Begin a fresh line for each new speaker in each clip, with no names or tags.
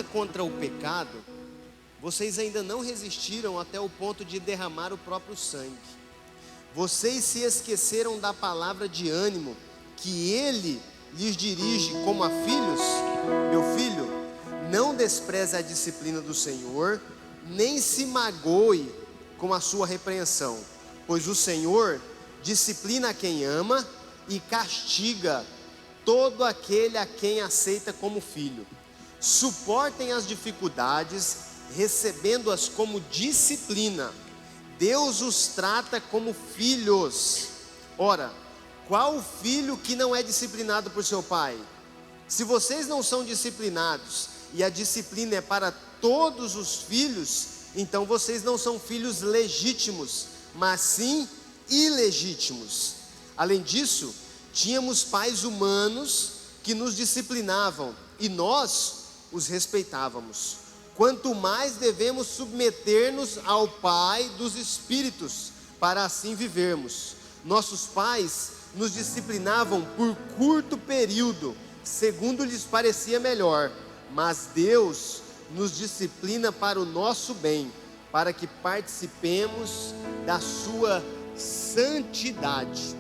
luta contra o pecado, vocês ainda não resistiram até o ponto de derramar o próprio sangue. Vocês se esqueceram da palavra de ânimo que Ele lhes dirige como a filhos. Meu filho, não despreze a disciplina do Senhor, nem se magoe com a sua repreensão, pois o Senhor disciplina a quem ama e castiga todo aquele a quem aceita como filho. Suportem as dificuldades, recebendo-as como disciplina. Deus os trata como filhos. Ora, qual filho que não é disciplinado por seu pai? Se vocês não são disciplinados e a disciplina é para todos os filhos, então vocês não são filhos legítimos, mas sim ilegítimos. Além disso, tínhamos pais humanos que nos disciplinavam e nós os respeitávamos. Quanto mais devemos submeter-nos ao Pai dos Espíritos, para assim vivermos. Nossos pais nos disciplinavam por curto período, segundo lhes parecia melhor, mas Deus nos disciplina para o nosso bem, para que participemos da sua santidade.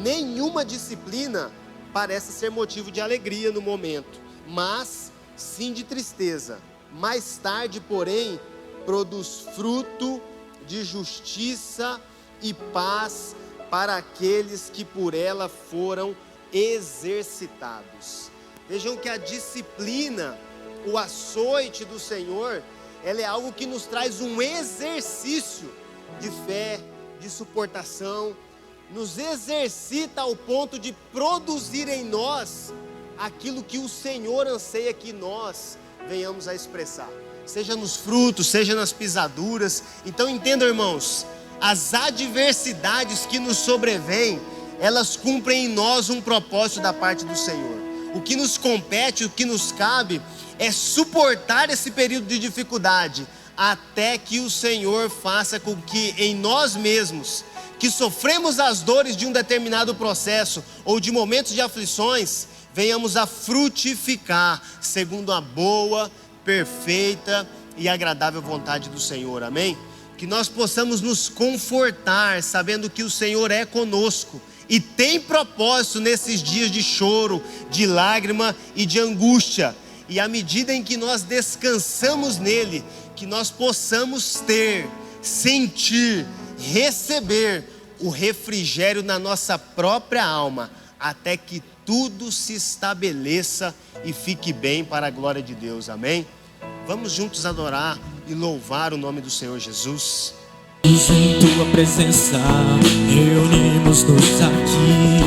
Nenhuma disciplina parece ser motivo de alegria no momento, mas sim de tristeza. Mais tarde, porém, produz fruto de justiça e paz para aqueles que por ela foram exercitados. Vejam que a disciplina, o açoite do Senhor, ela é algo que nos traz um exercício de fé, de suportação, nos exercita ao ponto de produzir em nós aquilo que o Senhor anseia que nós venhamos a expressar, seja nos frutos, seja nas pisaduras. Então entendam, irmãos, as adversidades que nos sobrevêm, elas cumprem em nós um propósito da parte do Senhor. O que nos compete, o que nos cabe é suportar esse período de dificuldade, até que o Senhor faça com que em nós mesmos, que sofremos as dores de um determinado processo ou de momentos de aflições, venhamos a frutificar segundo a boa, perfeita e agradável vontade do Senhor, amém? Que nós possamos nos confortar, sabendo que o Senhor é conosco e tem propósito nesses dias de choro, de lágrima e de angústia. E à medida em que nós descansamos nele, que nós possamos ter, sentir, receber o refrigério na nossa própria alma, até que tudo se estabeleça e fique bem para a glória de Deus, amém? Vamos juntos adorar e louvar o nome do Senhor Jesus.
Em tua presença reunimos-nos aqui,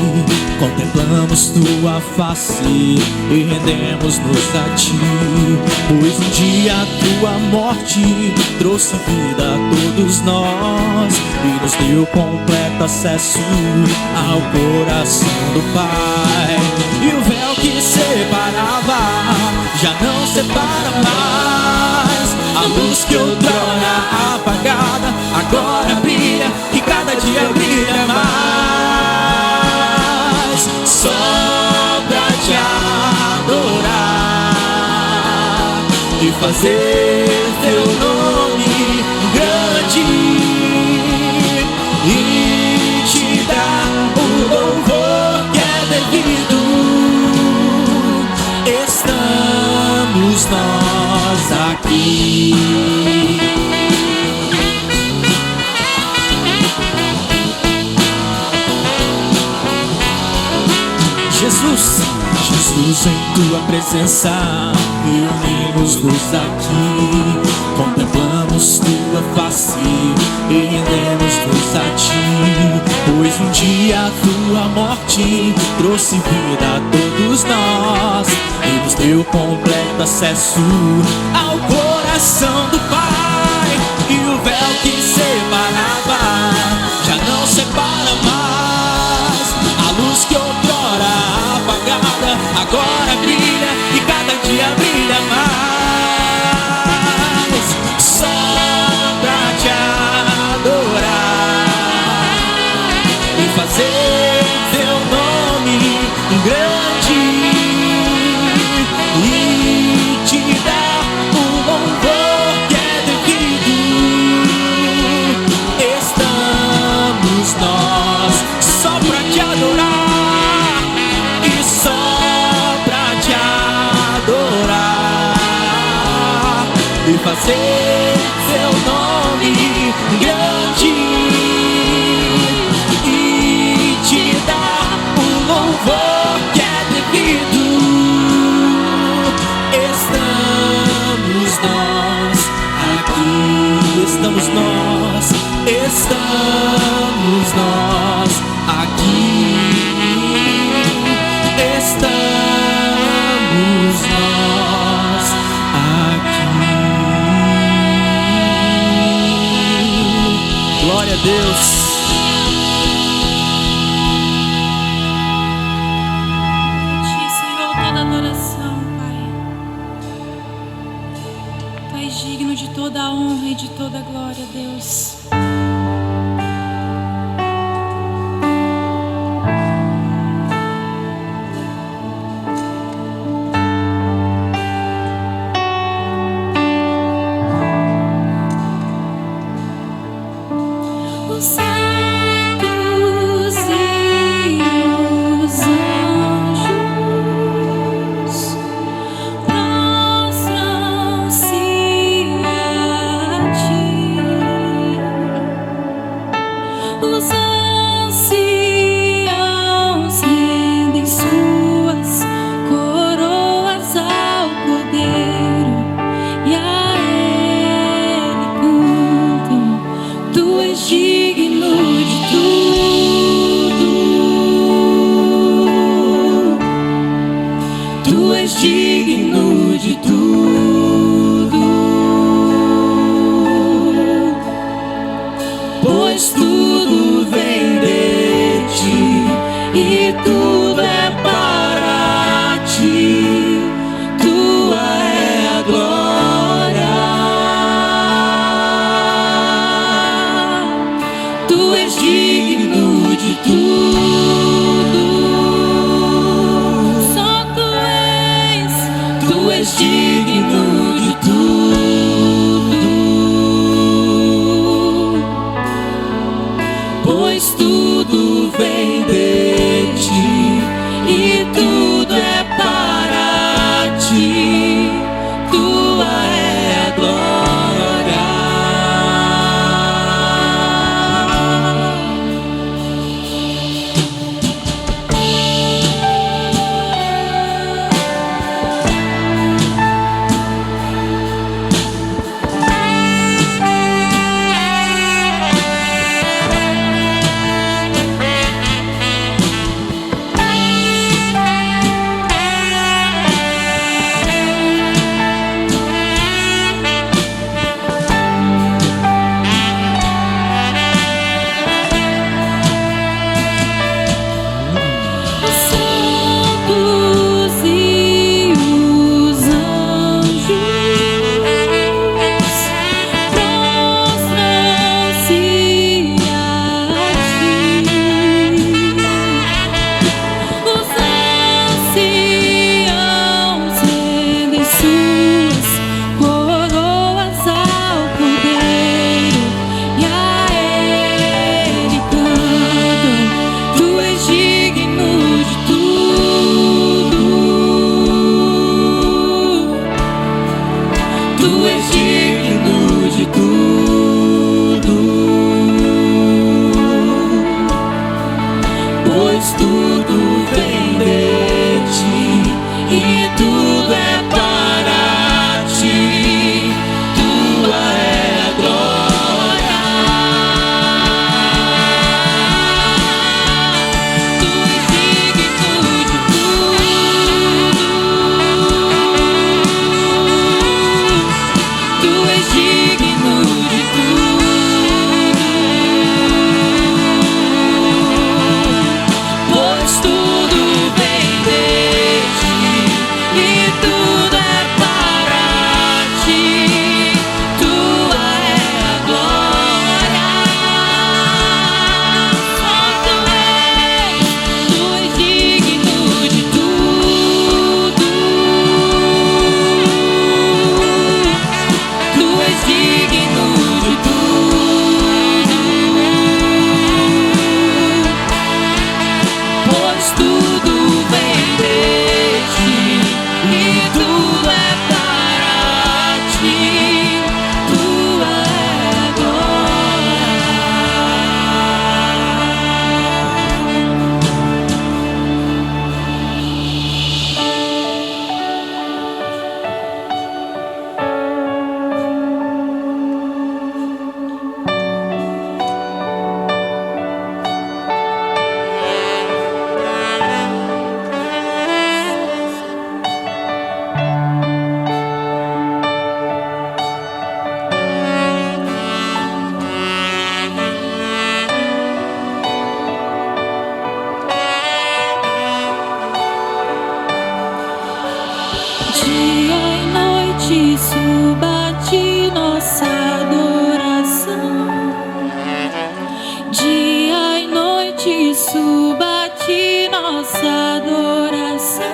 contemplamos tua face e rendemos-nos a ti, pois um dia a tua morte trouxe vida a todos nós e nos deu completo acesso ao coração do Pai. E o véu que separava já não separa mais, a luz que outrora apagada agora brilha e cada dia brilha mais. Só pra te adorar e fazer teu nome grande e te dar o louvor que é devido. Estamos nós aqui. Jesus, em tua presença reunimos-nos aqui, contemplamos tua face e rendemos-nos a ti, pois um dia a tua morte trouxe vida a todos nós e nos deu completo acesso ao coração do Pai. E o véu que separava já não separa mais, a luz que outrora apagada agora brilha e cada dia brilha mais. Só pra te adorar e fazer teu nome grande e te dar e fazer seu nome grande e te dar o louvor que é devido. Estamos nós aqui, estamos nós aqui, estamos nós aqui. Glória a Deus.
Digno de toda a honra e de toda a glória, Deus. Os santos e os anjos prostram-se a ti. Os anciãos rendem suas coroas ao Cordeiro e a Ele cantam. Tu és digno de tudo. Tu és digno de tudo. Pois tudo vem de ti e tudo é para ti. Tua é a glória. Tu és digno de tudo. Só tu és digno de tudo. Pois tudo vem de ti e tudo é para ti. Tua é a glória. Tu és digno de tudo. suba a ti nossa adoração. Dia e noite suba a ti nossa adoração.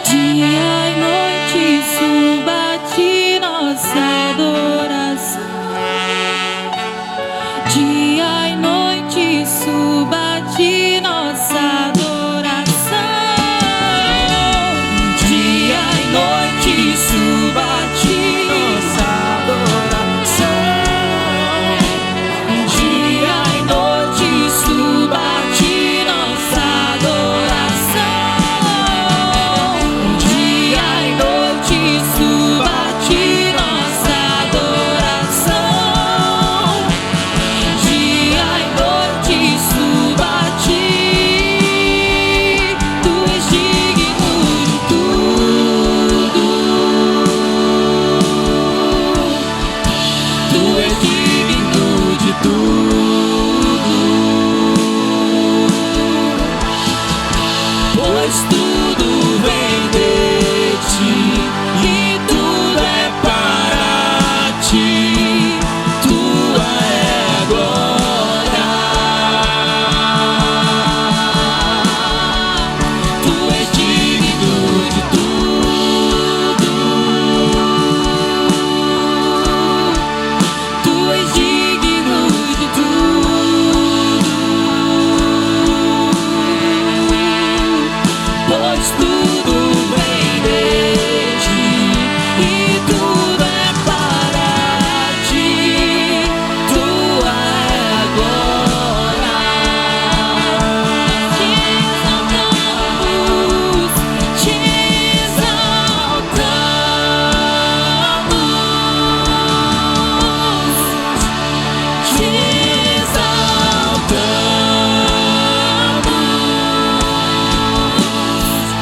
Dia e noite suba a ti nossa adoração. Dia e noite suba a ti nossa adoração. Dia e noite suba a ti nossa adoração. Dia e noite suba a ti nossa adoração. Dia e noite suba a ti nossa adoração. Dia e noite suba a ti. Tu és digno de tudo. Tu és digno de tudo. Pois tudo vem de ti e tudo é para ti. Tua é a glória. Tu és digno de tudo. Tu és digno de tudo. Pois tudo vem de ti e tudo é para ti. Tua é a glória. Te exaltamos, te exaltamos, te exaltamos, te exaltamos,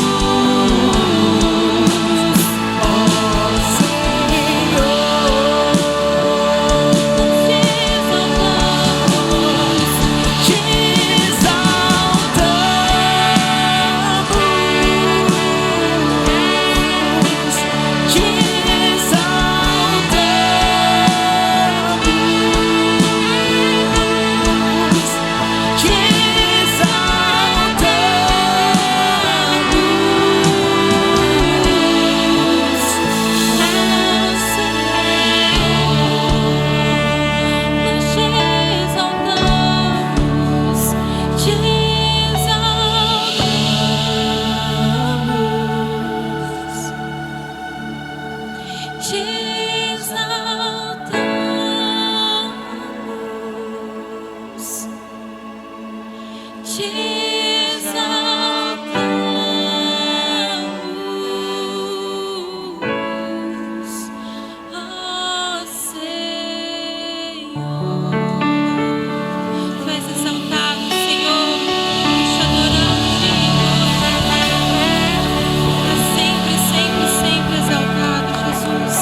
ó Senhor. Te exaltamos, te exaltamos, te exaltamos, te exaltamos, ó Senhor. Tu és exaltado, Senhor. Te adoramos, para sempre, sempre, sempre exaltado, Jesus.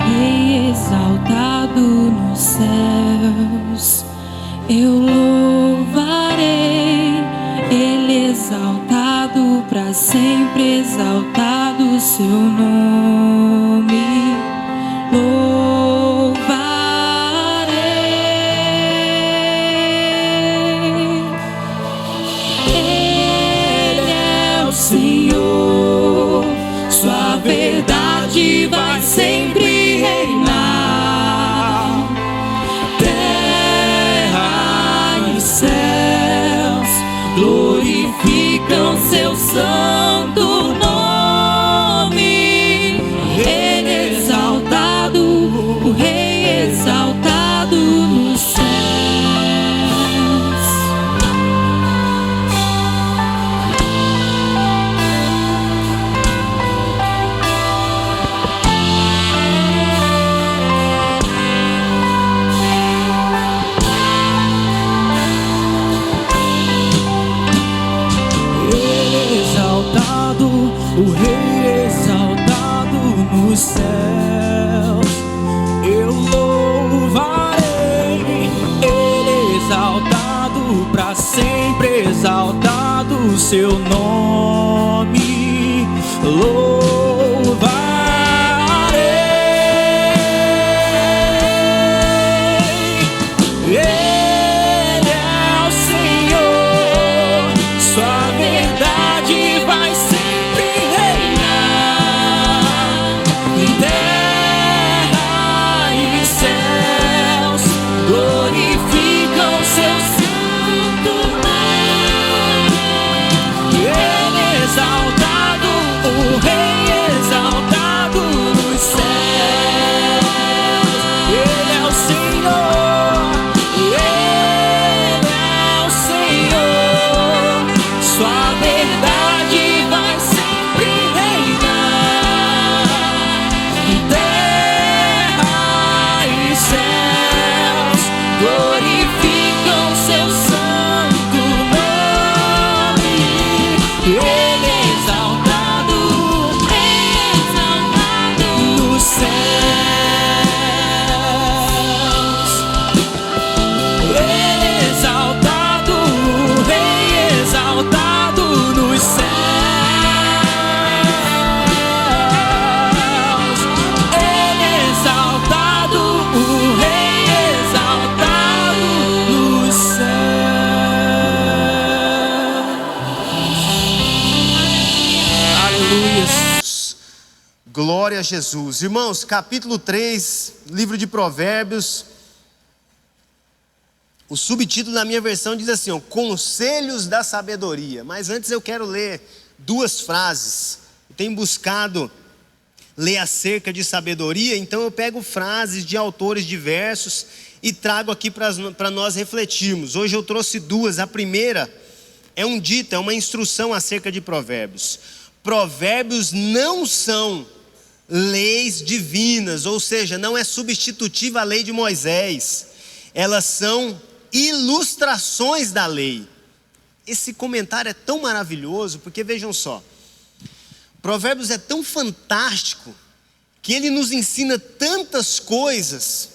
Rei exaltado nos céus, eu louvarei. Ele exaltado para sempre, exaltado o seu nome. Louvarei. Ele é o Senhor, sua verdade vai sempre reinar. Terra e céus glorificam seu santo nome. Ele exaltado
seja sempre exaltado o seu nome. Louvarei. Ele é o Senhor, sua verdade vai sempre reinar. Terra e céus glorificam seu santo nome. Ele é exaltado, o Rei exaltado nos céus. Ele é o Senhor, Ele é o Senhor, sua verdade vai sempre reinar. Terra e céus glorificam seu santo nome. Ele é exaltado nos céus. Ele é exaltado, o Rei exaltado nos céus. Ele é exaltado, o Rei exaltado nos céus. Aleluia.
Glória a Jesus. Irmãos, capítulo 3, livro de Provérbios. O subtítulo da minha versão diz assim, ó, Conselhos da Sabedoria. Mas antes eu quero ler duas frases. Eu tenho buscado ler acerca de sabedoria, então eu pego frases de autores diversos e trago aqui para nós refletirmos. Hoje eu trouxe duas. A primeira é um dito, é uma instrução acerca de provérbios. Provérbios não são leis divinas, ou seja, não é substitutiva à lei de Moisés. Elas são ilustrações da lei. Esse comentário é tão maravilhoso, porque vejam só, Provérbios é tão fantástico, que ele nos ensina tantas coisas,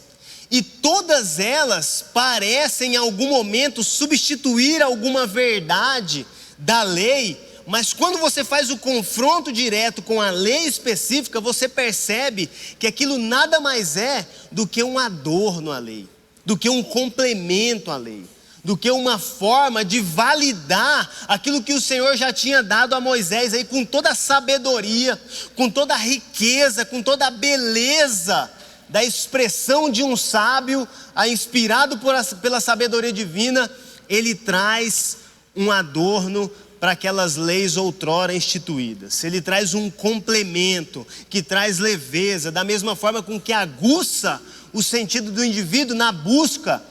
e todas elas parecem em algum momento substituir alguma verdade da lei, mas quando você faz o confronto direto com a lei específica, você percebe que aquilo nada mais é do que um adorno à lei, do que um complemento à lei, do que uma forma de validar aquilo que o Senhor já tinha dado a Moisés aí, com toda a sabedoria, com toda a riqueza, com toda a beleza da expressão de um sábio, inspirado pela sabedoria divina. Ele traz um adorno para aquelas leis outrora instituídas. Ele traz um complemento que traz leveza, da mesma forma com que aguça o sentido do indivíduo na busca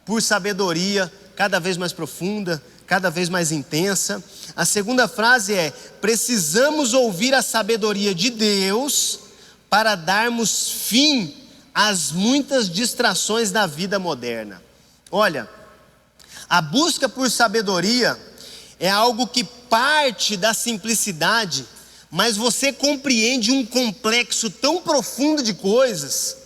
por sabedoria cada vez mais profunda, cada vez mais intensa. A segunda frase é: precisamos ouvir a sabedoria de Deus para darmos fim às muitas distrações da vida moderna. Olha, a busca por sabedoria é algo que parte da simplicidade, mas você compreende um complexo tão profundo de coisas,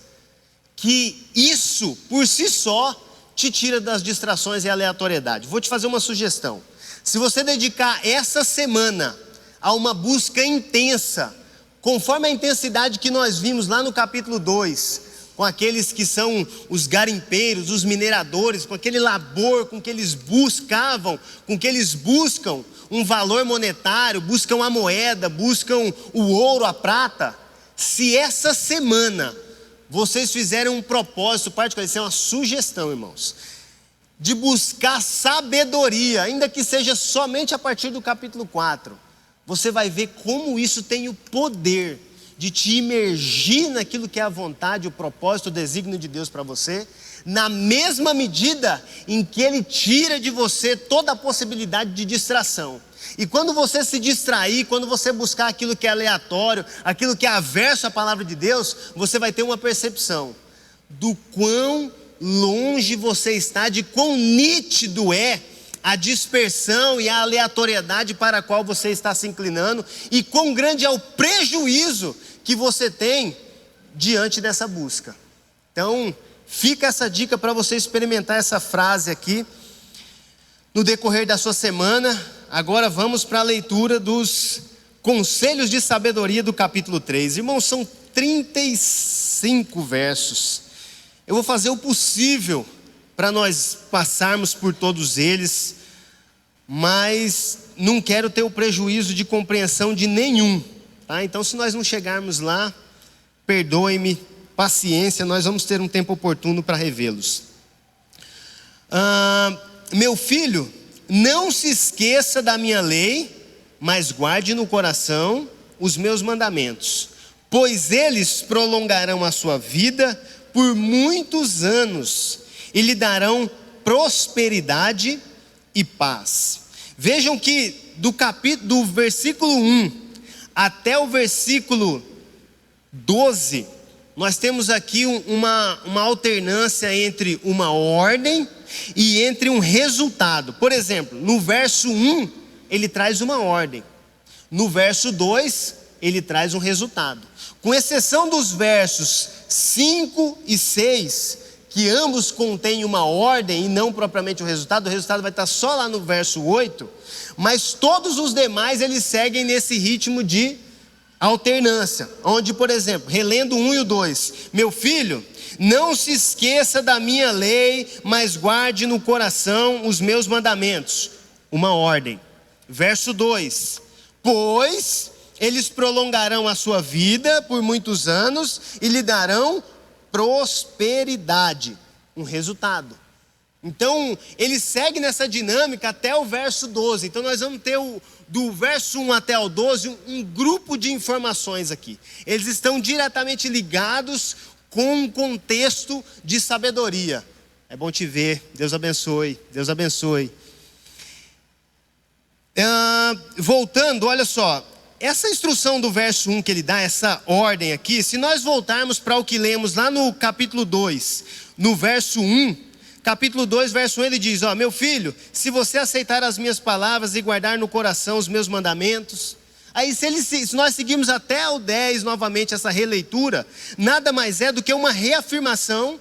que isso por si só te tira das distrações e aleatoriedade. Vou te fazer uma sugestão. Se você dedicar essa semana a uma busca intensa, conforme a intensidade que nós vimos lá no capítulo 2, com aqueles que são os garimpeiros, os mineradores, com aquele labor com que eles buscavam, com que eles buscam um valor monetário, buscam a moeda, buscam o ouro, a prata. Se essa semana vocês fizerem um propósito particular, isso é uma sugestão, irmãos, de buscar sabedoria, ainda que seja somente a partir do capítulo 4, você vai ver como isso tem o poder de te imergir naquilo que é a vontade, o propósito, o desígnio de Deus para você, na mesma medida em que Ele tira de você toda a possibilidade de distração. E quando você se distrair, quando você buscar aquilo que é aleatório, aquilo que é averso à palavra de Deus, você vai ter uma percepção do quão longe você está, de quão nítido é a dispersão e a aleatoriedade para a qual você está se inclinando, e quão grande é o prejuízo que você tem diante dessa busca. Então, fica essa dica para você experimentar essa frase aqui. no decorrer da sua semana. Agora vamos para a leitura dos conselhos de sabedoria do capítulo 3. Irmãos, são 35 versos. Eu vou fazer o possível para nós passarmos por todos eles, mas não quero ter o prejuízo de compreensão de nenhum, tá? Então, se nós não chegarmos lá, perdoe-me, paciência, nós vamos ter um tempo oportuno para revê-los. Meu filho, não se esqueça da minha lei, mas guarde no coração os meus mandamentos, pois eles prolongarão a sua vida por muitos anos e lhe darão prosperidade e paz. Vejam que do versículo 1 até o versículo 12, nós temos aqui uma alternância entre uma ordem e entre um resultado. Por exemplo, no verso 1, ele traz uma ordem. No verso 2, ele traz um resultado. Com exceção dos versos 5 e 6, que ambos contêm uma ordem e não propriamente o resultado vai estar só lá no verso 8, mas todos os demais eles seguem nesse ritmo de alternância, onde, por exemplo, relendo o 1 e o 2, meu filho, não se esqueça da minha lei, mas guarde no coração os meus mandamentos, uma ordem. Verso 2, pois eles prolongarão a sua vida por muitos anos e lhe darão prosperidade, um resultado. Então, ele segue nessa dinâmica até o verso 12. Então, nós vamos ter do verso 1 até o 12 um grupo de informações aqui. Eles estão diretamente ligados com um contexto de sabedoria. É bom te ver, Deus abençoe, Deus abençoe. Voltando, olha só, essa instrução do verso 1 que ele dá, essa ordem aqui, se nós voltarmos para o que lemos lá no capítulo 2, no verso 1, capítulo 2, verso 1, ele diz, meu filho, se você aceitar as minhas palavras e guardar no coração os meus mandamentos. Aí se nós seguirmos até o 10, novamente essa releitura, nada mais é do que uma reafirmação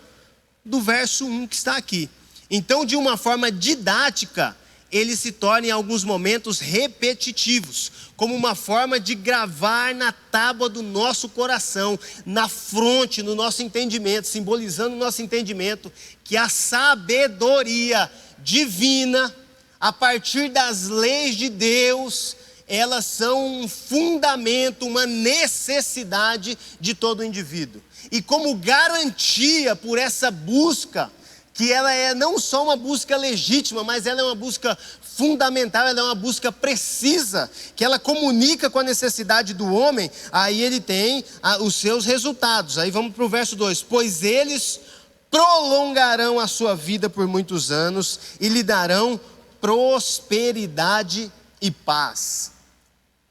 do verso 1 que está aqui. Então, de uma forma didática, ele se torna em alguns momentos repetitivos, como uma forma de gravar na tábua do nosso coração, na fronte, no nosso entendimento, simbolizando o nosso entendimento, que a sabedoria divina, a partir das leis de Deus, elas são um fundamento, uma necessidade de todo indivíduo. E como garantia por essa busca, que ela é não só uma busca legítima, mas ela é uma busca fundamental, ela é uma busca precisa, que ela comunica com a necessidade do homem, aí ele tem os seus resultados. Aí vamos para o verso 2, pois eles prolongarão a sua vida por muitos anos e lhe darão prosperidade e paz.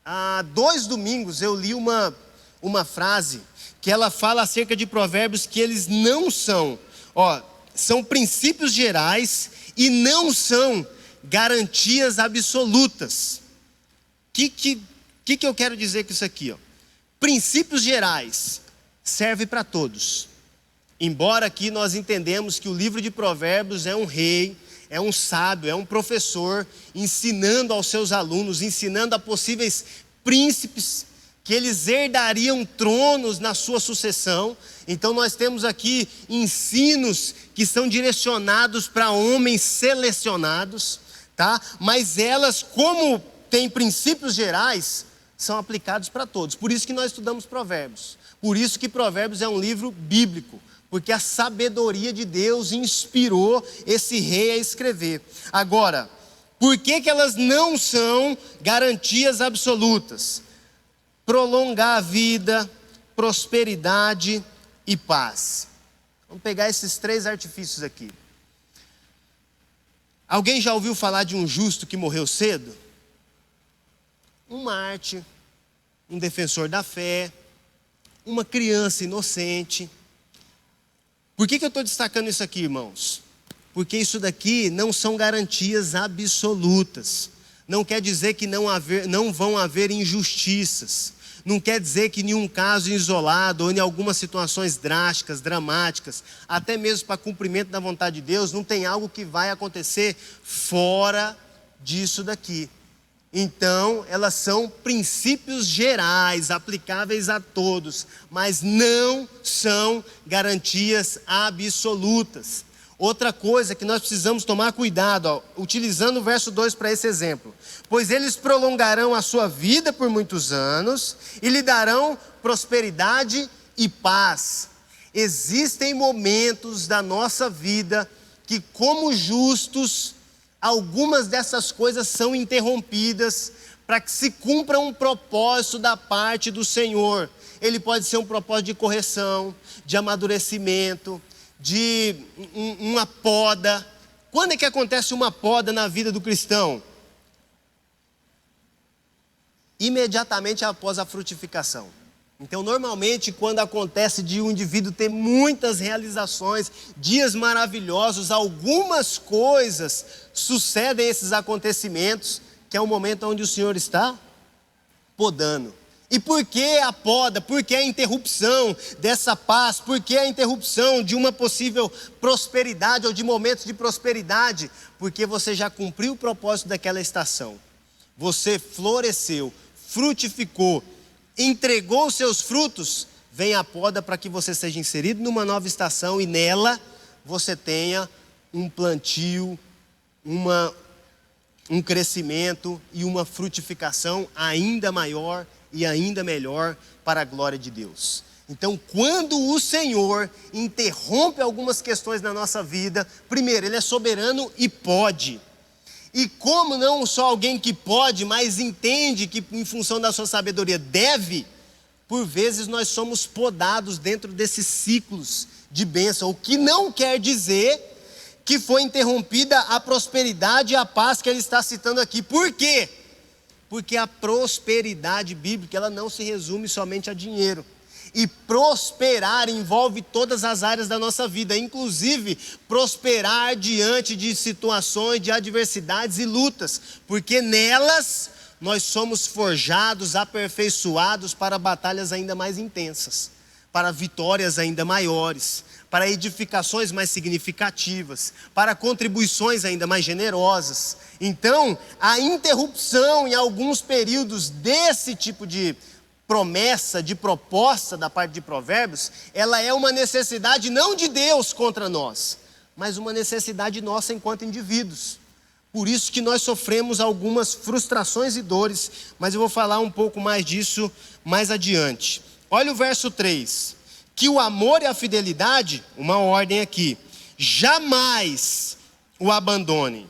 Há 2 domingos eu li uma frase, que ela fala acerca de provérbios que eles não são, são princípios gerais e não são garantias absolutas. Que eu quero dizer com isso aqui? Princípios gerais servem para todos. Embora aqui nós entendemos que o livro de Provérbios é um rei, é um sábio, é um professor, ensinando aos seus alunos, ensinando a possíveis príncipes, que eles herdariam tronos na sua sucessão. Então nós temos aqui ensinos que são direcionados para homens selecionados, tá? Mas elas, como têm princípios gerais, são aplicados para todos. Por isso que nós estudamos Provérbios. Por isso que Provérbios é um livro bíblico, porque a sabedoria de Deus inspirou esse rei a escrever. Agora, por que elas não são garantias absolutas? Prolongar a vida, prosperidade e paz. Vamos pegar esses 3 artifícios aqui. Alguém já ouviu falar de um justo que morreu cedo? Um mártir, um defensor da fé, uma criança inocente. Por que eu estou destacando isso aqui, irmãos? Porque isso daqui não são garantias absolutas. Não quer dizer que não vão haver injustiças. não quer dizer que em um caso isolado ou em algumas situações drásticas, dramáticas, até mesmo para cumprimento da vontade de Deus, não tem algo que vai acontecer fora disso daqui. Então, elas são princípios gerais, aplicáveis a todos, mas não são garantias absolutas. Outra coisa que nós precisamos tomar cuidado, utilizando o verso 2 para esse exemplo. Pois eles prolongarão a sua vida por muitos anos e lhe darão prosperidade e paz. Existem momentos da nossa vida que, como justos, algumas dessas coisas são interrompidas para que se cumpra um propósito da parte do Senhor. Ele pode ser um propósito de correção, de amadurecimento, de uma poda. Quando é que acontece uma poda na vida do cristão? Imediatamente após a frutificação. Então, normalmente, quando acontece de um indivíduo ter muitas realizações, dias maravilhosos, algumas coisas sucedem a esses acontecimentos, que é o momento onde o Senhor está podando. E por que a poda? Por que a interrupção dessa paz? Por que a interrupção de uma possível prosperidade ou de momentos de prosperidade? Porque você já cumpriu o propósito daquela estação. Você floresceu, frutificou, entregou os seus frutos, vem a poda para que você seja inserido numa nova estação e nela você tenha um plantio, um crescimento e uma frutificação ainda maior e ainda melhor para a glória de Deus. Então, quando o Senhor interrompe algumas questões na nossa vida, primeiro, Ele é soberano e pode. E como não só alguém que pode, mas entende que em função da sua sabedoria deve, por vezes nós somos podados dentro desses ciclos de bênção, o que não quer dizer que foi interrompida a prosperidade e a paz que ele está citando aqui. Por quê? Porque a prosperidade bíblica, ela não se resume somente a dinheiro. E prosperar envolve todas as áreas da nossa vida, inclusive prosperar diante de situações, de adversidades e lutas, porque nelas nós somos forjados, aperfeiçoados para batalhas ainda mais intensas, para vitórias ainda maiores, para edificações mais significativas, para contribuições ainda mais generosas. Então, a interrupção em alguns períodos desse tipo de promessa, de proposta da parte de Provérbios, ela é uma necessidade não de Deus contra nós, mas uma necessidade nossa enquanto indivíduos. Por isso que nós sofremos algumas frustrações e dores, mas eu vou falar um pouco mais disso mais adiante. Olha o verso 3, que o amor e a fidelidade, uma ordem aqui, jamais o abandonem,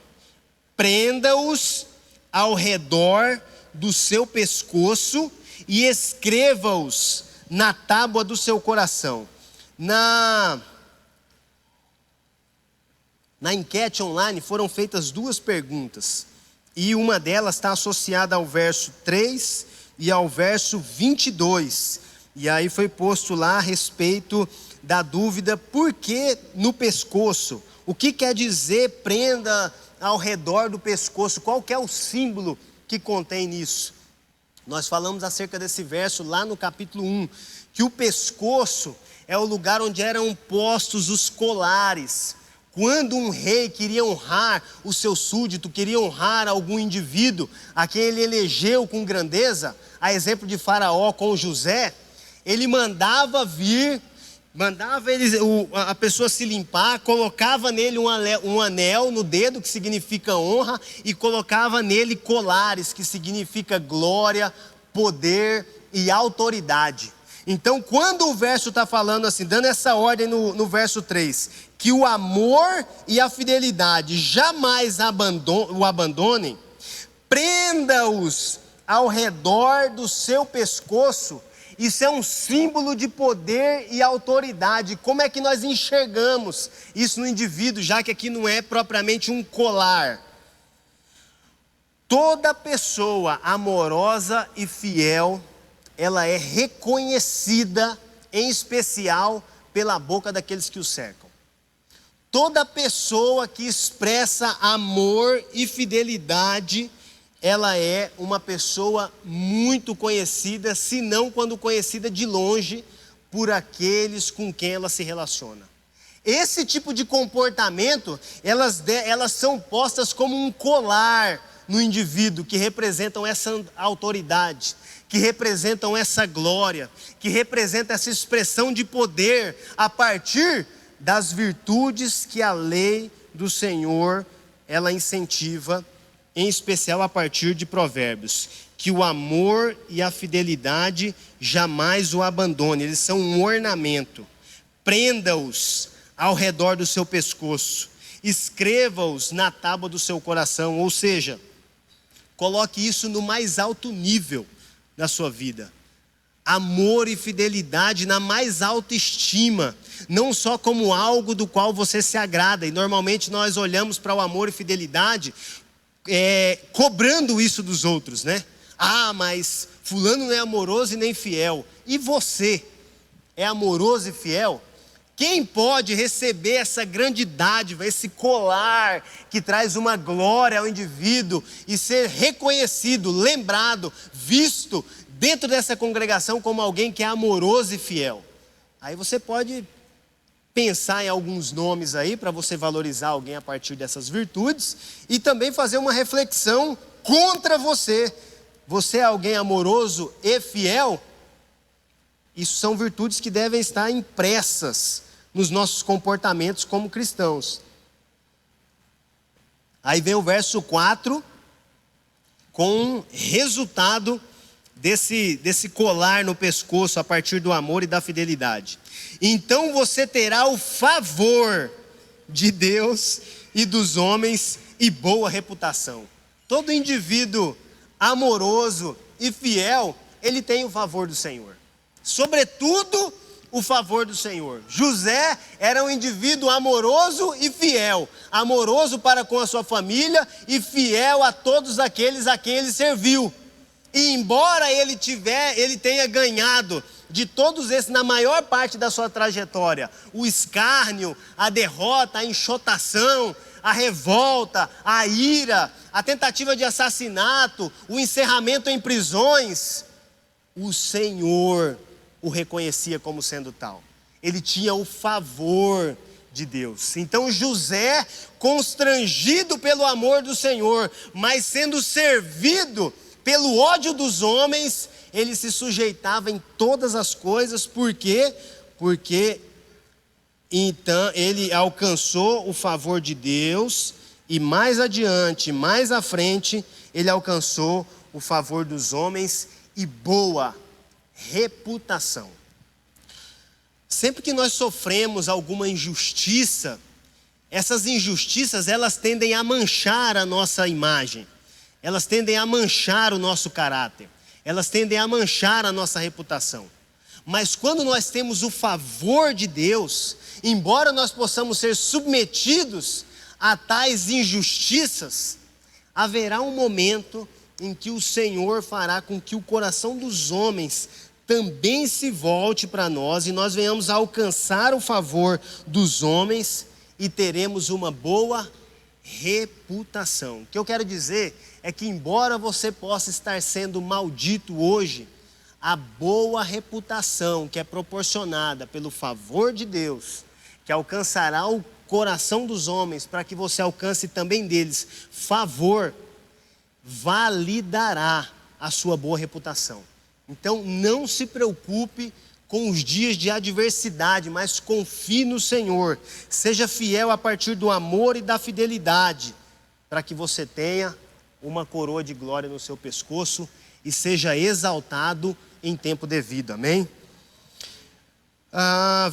prenda-os ao redor do seu pescoço e escreva-os na tábua do seu coração. Na enquete online foram feitas 2 perguntas, e uma delas está associada ao verso 3 e ao verso 22, e aí foi posto lá a respeito da dúvida, por que no pescoço? O que quer dizer prenda ao redor do pescoço? Qual que é o símbolo que contém nisso? Nós falamos acerca desse verso lá no capítulo 1, que o pescoço é o lugar onde eram postos os colares. Quando um rei queria honrar o seu súdito, queria honrar algum indivíduo a quem ele elegeu com grandeza, a exemplo de Faraó com José, ele mandava a pessoa se limpar, colocava nele um anel no dedo, que significa honra, e colocava nele colares, que significa glória, poder e autoridade. Então, quando o verso está falando assim, dando essa ordem no verso 3, que o amor e a fidelidade jamais o abandonem, prenda-os ao redor do seu pescoço. Isso é um símbolo de poder e autoridade. Como é que nós enxergamos isso no indivíduo, já que aqui não é propriamente um colar? Toda pessoa amorosa e fiel, ela é reconhecida, em especial, pela boca daqueles que o cercam. Toda pessoa que expressa amor e fidelidade ela é uma pessoa muito conhecida, se não quando conhecida de longe, por aqueles com quem ela se relaciona. Esse tipo de comportamento, elas são postas como um colar no indivíduo, que representam essa autoridade, que representam essa glória, que representam essa expressão de poder, a partir das virtudes que a lei do Senhor, ela incentiva, em especial a partir de Provérbios, que o amor e a fidelidade jamais o abandone, eles são um ornamento. Prenda-os ao redor do seu pescoço, escreva-os na tábua do seu coração, ou seja, coloque isso no mais alto nível da sua vida. Amor e fidelidade na mais alta estima, não só como algo do qual você se agrada, e normalmente nós olhamos para o amor e fidelidade cobrando isso dos outros, né? Ah, mas fulano não é amoroso e nem fiel. E você é amoroso e fiel? Quem pode receber essa grande dádiva, esse colar que traz uma glória ao indivíduo e ser reconhecido, lembrado, visto dentro dessa congregação como alguém que é amoroso e fiel? Aí você pode pensar em alguns nomes aí para você valorizar alguém a partir dessas virtudes e também fazer uma reflexão contra você. Você é alguém amoroso e fiel? Isso são virtudes que devem estar impressas nos nossos comportamentos como cristãos. Aí vem o verso 4, com resultado desse colar no pescoço a partir do amor e da fidelidade. Então você terá o favor de Deus e dos homens e boa reputação. Todo indivíduo amoroso e fiel, ele tem o favor do Senhor. Sobretudo, o favor do Senhor. José era um indivíduo amoroso e fiel. Amoroso para com a sua família e fiel a todos aqueles a quem ele serviu. E embora ele tenha ganhado de todos esses, na maior parte da sua trajetória, o escárnio, a derrota, a enxotação, a revolta, a ira, a tentativa de assassinato, o encerramento em prisões, o Senhor o reconhecia como sendo tal. Ele tinha o favor de Deus. Então José, constrangido pelo amor do Senhor, mas sendo servido pelo ódio dos homens, ele se sujeitava em todas as coisas. Por quê? Porque então ele alcançou o favor de Deus, e mais adiante, mais à frente, ele alcançou o favor dos homens e boa reputação. Sempre que nós sofremos alguma injustiça, essas injustiças, elas tendem a manchar a nossa imagem, elas tendem a manchar o nosso caráter, elas tendem a manchar a nossa reputação. Mas quando nós temos o favor de Deus, embora nós possamos ser submetidos a tais injustiças, haverá um momento em que o Senhor fará com que o coração dos homens também se volte para nós e nós venhamos a alcançar o favor dos homens e teremos uma boa reputação. O que eu quero dizer é que, embora você possa estar sendo maldito hoje, a boa reputação que é proporcionada pelo favor de Deus, que alcançará o coração dos homens para que você alcance também deles favor, validará a sua boa reputação. Então não se preocupe com os dias de adversidade, mas confie no Senhor. Seja fiel a partir do amor e da fidelidade, para que você tenha uma coroa de glória no seu pescoço e seja exaltado em tempo devido. Amém?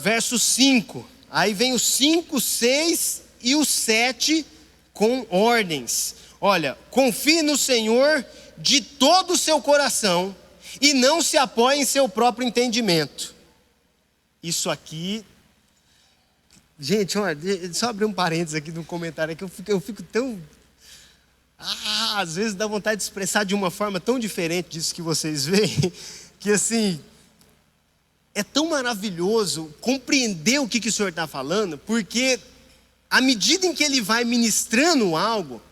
Verso 5. Aí vem o 5, 6 e o 7 com ordens. Olha, confie no Senhor de todo o seu coração e não se apoie em seu próprio entendimento. Isso aqui, gente, olha, só abrir um parênteses aqui no comentário, que eu fico tão... às vezes dá vontade de expressar de uma forma tão diferente disso que vocês veem, que assim, é tão maravilhoso compreender o que o Senhor está falando, porque à medida em que Ele vai ministrando algo,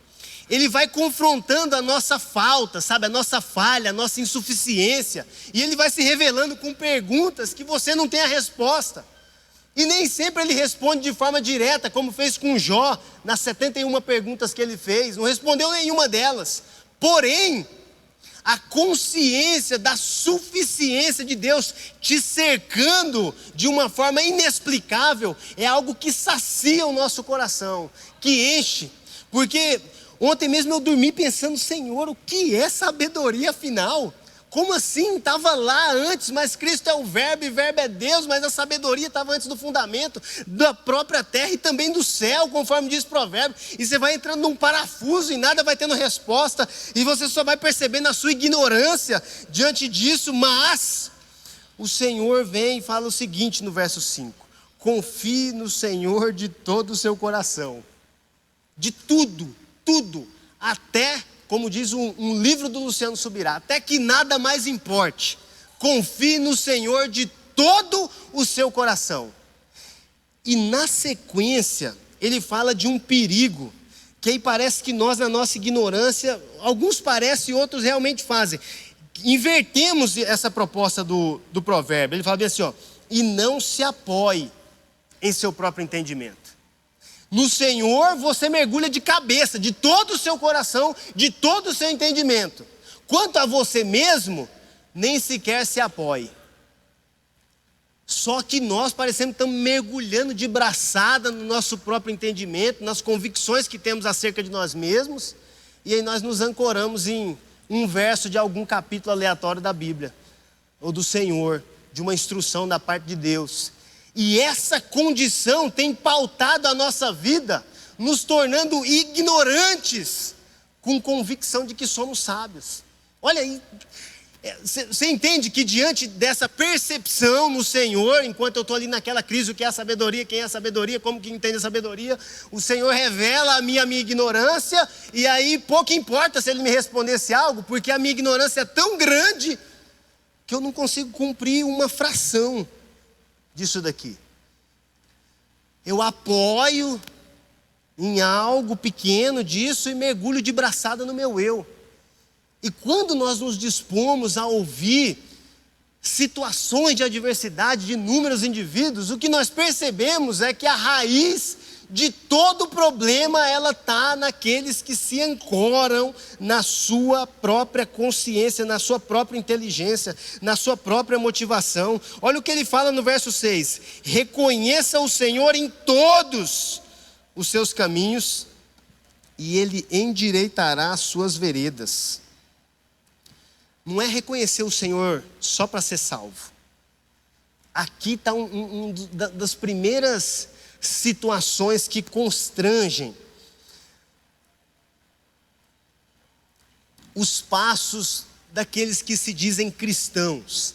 ele vai confrontando a nossa falta, sabe, a nossa falha, a nossa insuficiência, e ele vai se revelando com perguntas que você não tem a resposta. E nem sempre ele responde de forma direta, como fez com Jó, nas 71 perguntas que ele fez, não respondeu nenhuma delas. Porém, a consciência da suficiência de Deus te cercando de uma forma inexplicável é algo que sacia o nosso coração, que enche. Porque ontem mesmo eu dormi pensando, Senhor, o que é sabedoria afinal? Como assim? Estava lá antes, mas Cristo é o Verbo e Verbo é Deus, mas a sabedoria estava antes do fundamento da própria terra e também do céu, conforme diz o provérbio. E você vai entrando num parafuso e nada vai tendo resposta, e você só vai percebendo a sua ignorância diante disso. Mas o Senhor vem e fala o seguinte no verso 5: confie no Senhor de todo o seu coração, de tudo, até, como diz um livro do Luciano Subirá, até que nada mais importe. Confie no Senhor de todo o seu coração. E na sequência, ele fala de um perigo, que aí parece que nós, na nossa ignorância, alguns parecem e outros realmente fazem. Invertemos essa proposta do provérbio. Ele fala bem assim, ó: e não se apoie em seu próprio entendimento. No Senhor você mergulha de cabeça, de todo o seu coração, de todo o seu entendimento. Quanto a você mesmo, nem sequer se apoie. Só que nós parecemos que estamos mergulhando de braçada no nosso próprio entendimento, nas convicções que temos acerca de nós mesmos, e aí nós nos ancoramos em um verso de algum capítulo aleatório da Bíblia, ou do Senhor, de uma instrução da parte de Deus. E essa condição tem pautado a nossa vida, nos tornando ignorantes, com convicção de que somos sábios. Olha aí, você entende que diante dessa percepção no Senhor, enquanto eu estou ali naquela crise, o que é a sabedoria, quem é a sabedoria, como que entende a sabedoria, o Senhor revela a minha ignorância, e aí pouco importa se Ele me respondesse algo, porque a minha ignorância é tão grande, que eu não consigo cumprir uma fração disso daqui. Eu apoio em algo pequeno disso e mergulho de braçada no meu eu. E quando nós nos dispomos a ouvir situações de adversidade de inúmeros indivíduos, o que nós percebemos é que a raiz de todo problema, ela está naqueles que se ancoram na sua própria consciência, na sua própria inteligência, na sua própria motivação. Olha o que ele fala no verso 6: reconheça o Senhor em todos os seus caminhos, e Ele endireitará as suas veredas. Não é reconhecer o Senhor só para ser salvo. Aqui está das primeiras situações que constrangem os passos daqueles que se dizem cristãos.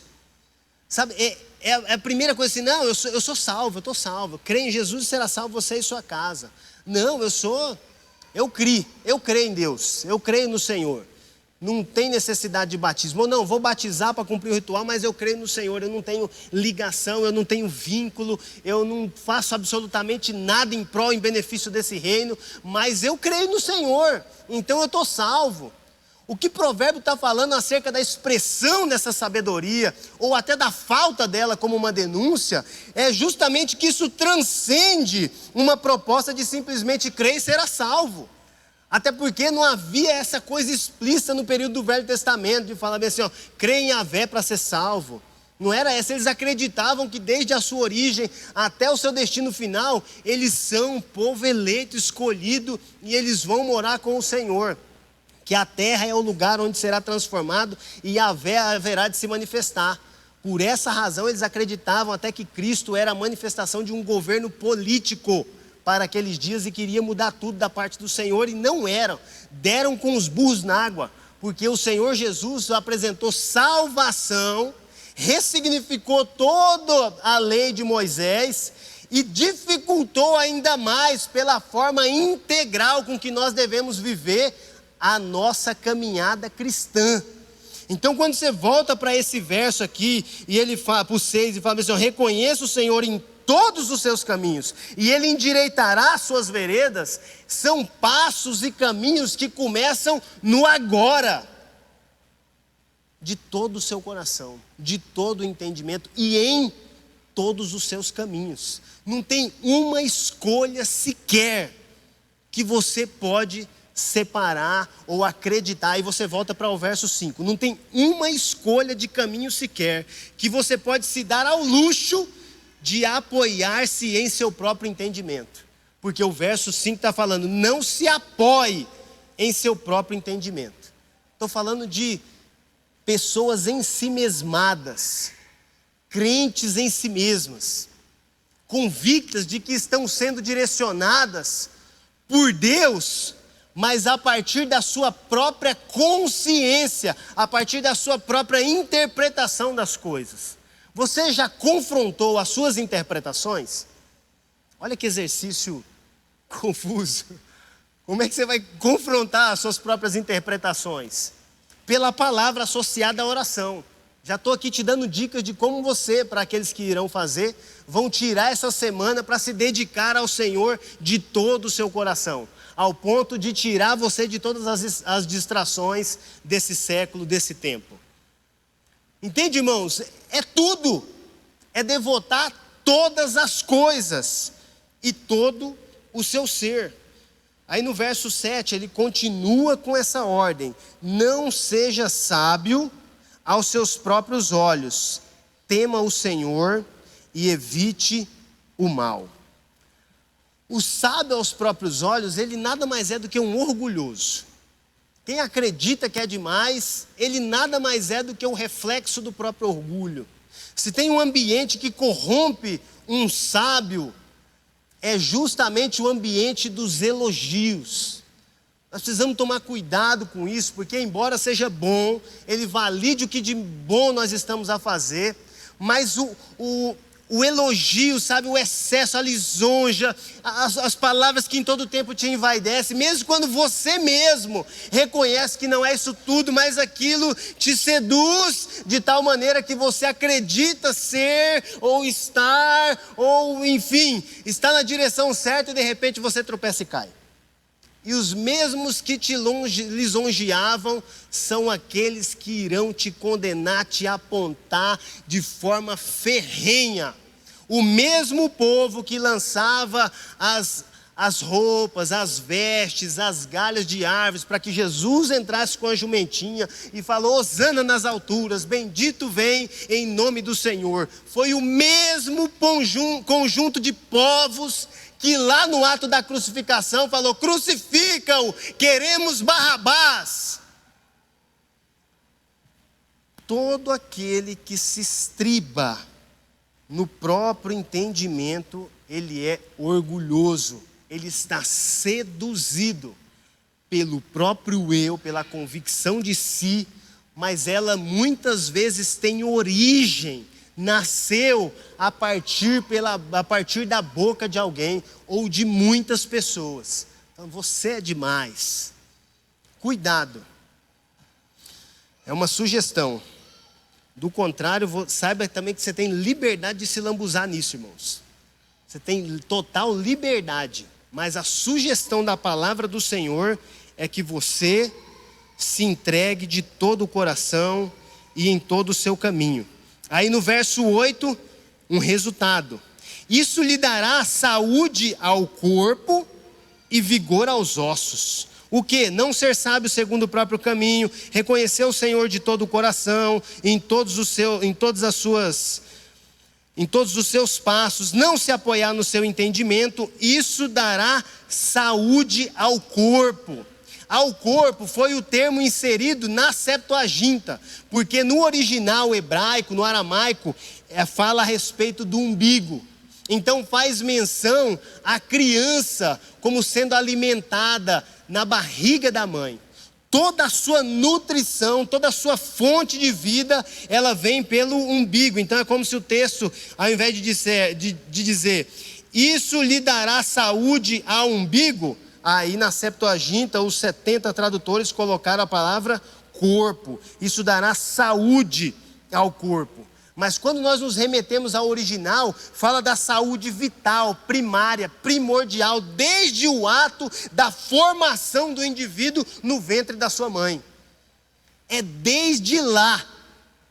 Sabe, é a primeira coisa assim: não, eu sou salvo, eu estou salvo, eu creio em Jesus e será salvo você e sua casa. Não, eu creio em Deus, eu creio no Senhor. Não tem necessidade de batismo. Ou não, vou batizar para cumprir o ritual, mas eu creio no Senhor. Eu não tenho ligação, eu não tenho vínculo, eu não faço absolutamente nada em prol, em benefício desse reino, mas eu creio no Senhor, então eu estou salvo. O que o provérbio está falando acerca da expressão dessa sabedoria, ou até da falta dela como uma denúncia, é justamente que isso transcende uma proposta de simplesmente crer e ser salvo. Até porque não havia essa coisa explícita no período do Velho Testamento, de falar bem assim, ó, crê em Yahvé para ser salvo. Não era essa, eles acreditavam que desde a sua origem até o seu destino final, eles são um povo eleito, escolhido, e eles vão morar com o Senhor. Que a terra é o lugar onde será transformado e Yahvé haverá de se manifestar. Por essa razão eles acreditavam até que Cristo era a manifestação de um governo político para aqueles dias e queria mudar tudo da parte do Senhor, e não eram. Deram com os burros na água, porque o Senhor Jesus apresentou salvação, ressignificou toda a lei de Moisés e dificultou ainda mais pela forma integral com que nós devemos viver a nossa caminhada cristã. Então quando você volta para esse verso aqui, e ele fala para o 6 e fala assim, reconheça o Senhor em todos os seus caminhos, e Ele endireitará as suas veredas. São passos e caminhos que começam no agora, de todo o seu coração, de todo o entendimento e em todos os seus caminhos. Não tem uma escolha sequer que você pode separar ou acreditar. E você volta para o verso 5. Não tem uma escolha de caminho sequer que você pode se dar ao luxo de apoiar-se em seu próprio entendimento. Porque o verso 5 está falando, não se apoie em seu próprio entendimento. Estou falando de pessoas em si mesmadas, crentes em si mesmas, convictas de que estão sendo direcionadas por Deus, mas a partir da sua própria consciência, a partir da sua própria interpretação das coisas. Você já confrontou as suas interpretações? Olha que exercício confuso. Como é que você vai confrontar as suas próprias interpretações? Pela palavra associada à oração. Já estou aqui te dando dicas de como você, para aqueles que irão fazer, vão tirar essa semana para se dedicar ao Senhor de todo o seu coração, ao ponto de tirar você de todas as distrações desse século, desse tempo. Entende, irmãos? É tudo, é devotar todas as coisas e todo o seu ser. Aí no verso 7 ele continua com essa ordem: não seja sábio aos seus próprios olhos, tema o Senhor e evite o mal. O sábio aos próprios olhos, ele nada mais é do que um orgulhoso. Quem acredita que é demais, ele nada mais é do que um reflexo do próprio orgulho. Se tem um ambiente que corrompe um sábio, é justamente o ambiente dos elogios. Nós precisamos tomar cuidado com isso, porque embora seja bom, ele valide o que de bom nós estamos a fazer, mas o elogio, sabe, o excesso, a lisonja, as palavras que em todo tempo te envaidecem, mesmo quando você mesmo reconhece que não é isso tudo, mas aquilo te seduz de tal maneira que você acredita ser, ou estar, ou enfim, está na direção certa e de repente você tropeça e cai. E os mesmos que te lisonjeavam são aqueles que irão te condenar, te apontar de forma ferrenha. O mesmo povo que lançava as roupas, as vestes, as galhas de árvores para que Jesus entrasse com a jumentinha e falou: hosana nas alturas, bendito vem em nome do Senhor. Foi o mesmo conjunto de povos que lá no ato da crucificação falou: crucifica-o, queremos Barrabás. Todo aquele que se estriba no próprio entendimento, ele é orgulhoso, ele está seduzido pelo próprio eu, pela convicção de si, mas ela muitas vezes tem origem, nasceu a partir da boca de alguém ou de muitas pessoas. Então você é demais. Cuidado. É uma sugestão. Do contrário, saiba também que você tem liberdade de se lambuzar nisso, irmãos. Você tem total liberdade. Mas a sugestão da palavra do Senhor é que você se entregue de todo o coração e em todo o seu caminho. Aí no verso 8, um resultado. Isso lhe dará saúde ao corpo e vigor aos ossos. O que? Não ser sábio segundo o próprio caminho, reconhecer o Senhor de todo o coração, em todos os seus passos, não se apoiar no seu entendimento. Isso dará saúde ao corpo. Ao corpo foi o termo inserido na Septuaginta, porque no original hebraico, no aramaico, fala a respeito do umbigo. Então faz menção à criança como sendo alimentada na barriga da mãe. Toda a sua nutrição, toda a sua fonte de vida, ela vem pelo umbigo. Então é como se o texto, ao invés de dizer, isso lhe dará saúde ao umbigo, aí na Septuaginta, os 70 tradutores colocaram a palavra corpo. Isso dará saúde ao corpo. Mas quando nós nos remetemos ao original, fala da saúde vital, primária, primordial, desde o ato da formação do indivíduo no ventre da sua mãe. É desde lá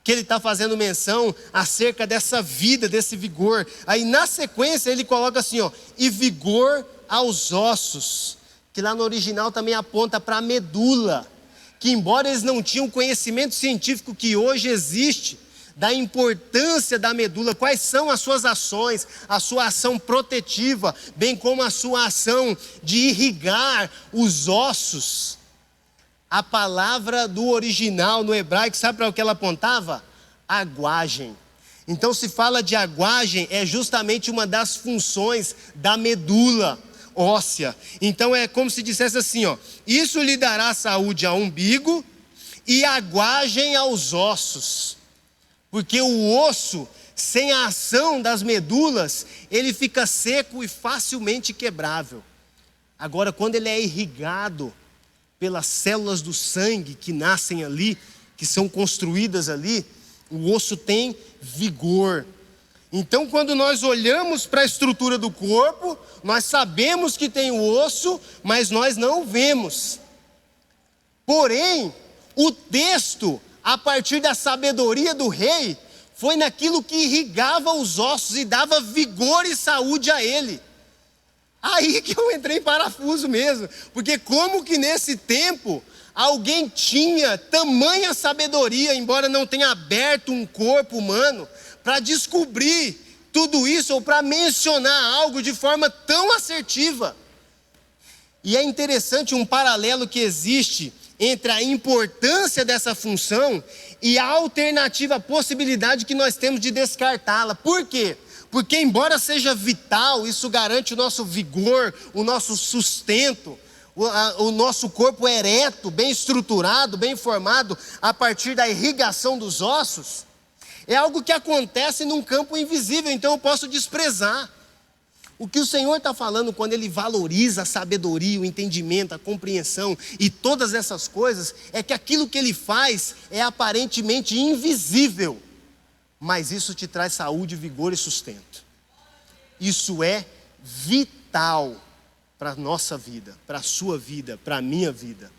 que ele está fazendo menção acerca dessa vida, desse vigor. Aí na sequência ele coloca assim, ó, e vigor aos ossos, que lá no original também aponta para a medula, que embora eles não tinham o conhecimento científico que hoje existe, da importância da medula, quais são as suas ações, a sua ação protetiva, bem como a sua ação de irrigar os ossos. A palavra do original no hebraico, sabe para o que ela apontava? Aguagem. Então se fala de aguagem, é justamente uma das funções da medula óssea. Então é como se dissesse assim, ó, isso lhe dará saúde ao umbigo e aguagem aos ossos. Porque o osso, sem a ação das medulas, ele fica seco e facilmente quebrável. Agora, quando ele é irrigado pelas células do sangue que nascem ali, que são construídas ali, o osso tem vigor. Então, quando nós olhamos para a estrutura do corpo, nós sabemos que tem o osso, mas nós não o vemos. Porém, o texto, a partir da sabedoria do rei, foi naquilo que irrigava os ossos e dava vigor e saúde a ele. Aí que eu entrei em parafuso mesmo, porque como que nesse tempo alguém tinha tamanha sabedoria, embora não tenha aberto um corpo humano, para descobrir tudo isso ou para mencionar algo de forma tão assertiva? E é interessante um paralelo que existe entre a importância dessa função e a alternativa, a possibilidade que nós temos de descartá-la. Por quê? Porque embora seja vital, isso garante o nosso vigor, o nosso sustento, o nosso corpo ereto, bem estruturado, bem formado, a partir da irrigação dos ossos, é algo que acontece num campo invisível, então eu posso desprezar. O que o Senhor está falando quando Ele valoriza a sabedoria, o entendimento, a compreensão e todas essas coisas, é que aquilo que Ele faz é aparentemente invisível, mas isso te traz saúde, vigor e sustento. Isso é vital para a nossa vida, para a sua vida, para a minha vida.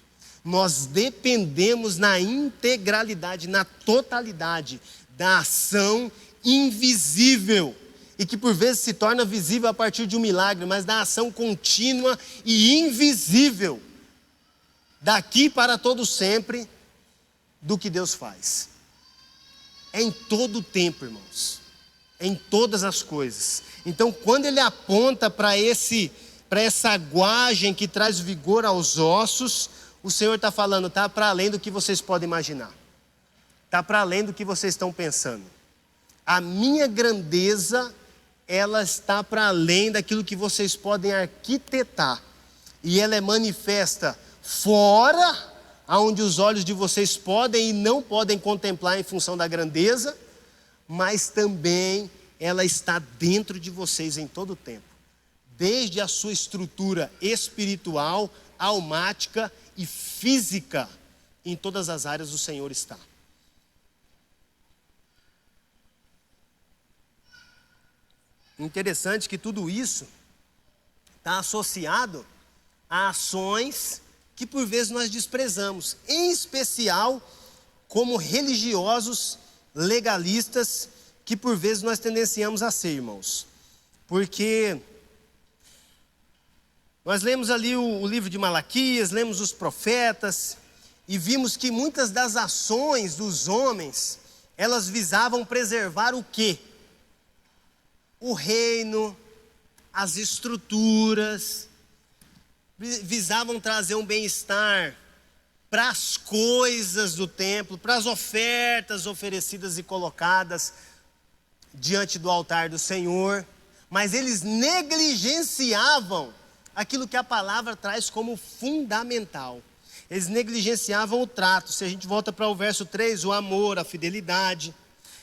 Nós dependemos na integralidade, na totalidade da ação invisível, e que por vezes se torna visível a partir de um milagre, mas da ação contínua e invisível, daqui para todo sempre, do que Deus faz. É em todo o tempo, irmãos, é em todas as coisas. Então quando ele aponta para essa aguagem que traz vigor aos ossos, o Senhor está falando, está para além do que vocês podem imaginar, está para além do que vocês estão pensando. A minha grandeza, ela está para além daquilo que vocês podem arquitetar, e ela é manifesta fora, aonde os olhos de vocês podem e não podem contemplar em função da grandeza, mas também ela está dentro de vocês em todo o tempo, desde a sua estrutura espiritual, almática e física, em todas as áreas o Senhor está. Interessante que tudo isso está associado a ações que por vezes nós desprezamos, em especial como religiosos legalistas, que por vezes nós tendenciamos a ser, irmãos. Porque nós lemos ali o livro de Malaquias, lemos os profetas, e vimos que muitas das ações dos homens, elas visavam preservar o quê? O reino, as estruturas, visavam trazer um bem-estar para as coisas do templo, para as ofertas oferecidas e colocadas diante do altar do Senhor, mas eles negligenciavam aquilo que a palavra traz como fundamental. Eles negligenciavam o trato. Se a gente volta para o verso 3, o amor, a fidelidade.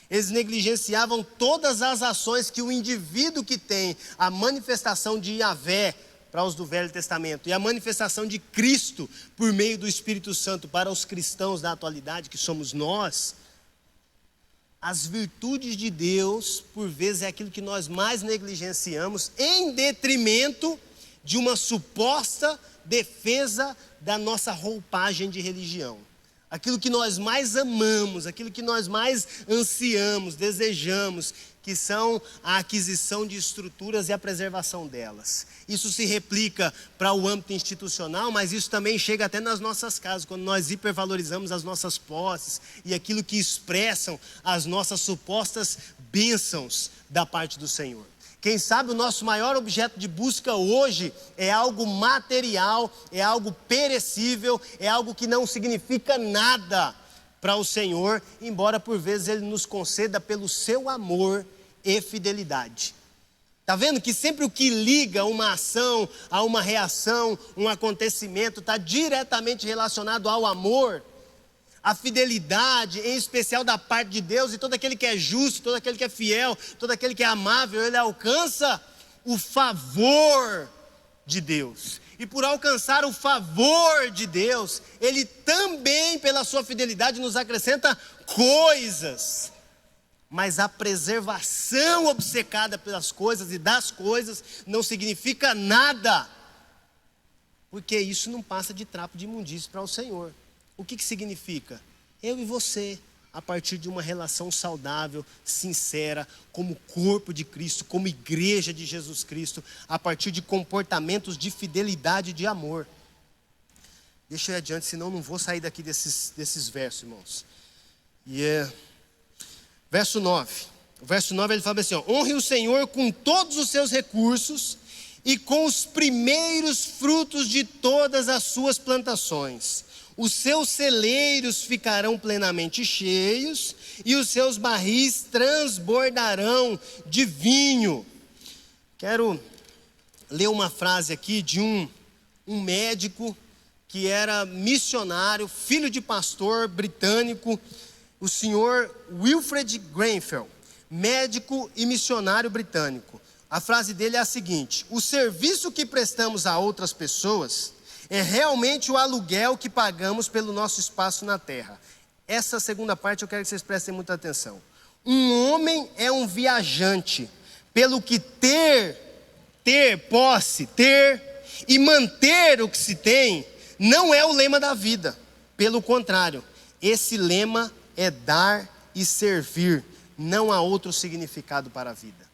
Eles negligenciavam todas as ações que o indivíduo que tem a manifestação de Yahvé para os do Velho Testamento e a manifestação de Cristo por meio do Espírito Santo para os cristãos da atualidade, que somos nós, as virtudes de Deus, por vezes, é aquilo que nós mais negligenciamos, em detrimento de uma suposta defesa da nossa roupagem de religião. Aquilo que nós mais amamos, aquilo que nós mais ansiamos, desejamos, que são a aquisição de estruturas e a preservação delas. Isso se replica para o âmbito institucional, mas isso também chega até nas nossas casas, quando nós hipervalorizamos as nossas posses e aquilo que expressam as nossas supostas bênçãos da parte do Senhor. Quem sabe o nosso maior objeto de busca hoje é algo material, é algo perecível, é algo que não significa nada para o Senhor, embora por vezes Ele nos conceda pelo seu amor e fidelidade. Está vendo que sempre o que liga uma ação a uma reação, um acontecimento, está diretamente relacionado ao amor, a fidelidade, em especial da parte de Deus, e todo aquele que é justo, todo aquele que é fiel, todo aquele que é amável, ele alcança o favor de Deus. E por alcançar o favor de Deus, Ele também, pela sua fidelidade, nos acrescenta coisas. Mas a preservação obcecada pelas coisas e das coisas não significa nada, porque isso não passa de trapo de imundície para o Senhor. O que significa? Eu e você, a partir de uma relação saudável, sincera, como corpo de Cristo, como igreja de Jesus Cristo, a partir de comportamentos de fidelidade e de amor. Deixa eu ir adiante, senão não vou sair daqui desses versos, irmãos. Verso 9. O verso 9 ele fala assim, ó, honre o Senhor com todos os seus recursos e com os primeiros frutos de todas as suas plantações. Os seus celeiros ficarão plenamente cheios e os seus barris transbordarão de vinho. Quero ler uma frase aqui de um médico que era missionário, filho de pastor britânico, o senhor Wilfred Grenfell, médico e missionário britânico. A frase dele é a seguinte: o serviço que prestamos a outras pessoas é realmente o aluguel que pagamos pelo nosso espaço na terra. Essa segunda parte eu quero que vocês prestem muita atenção. Um homem é um viajante, pelo que ter posse, ter e manter o que se tem, não é o lema da vida. Pelo contrário, esse lema é dar e servir, não há outro significado para a vida.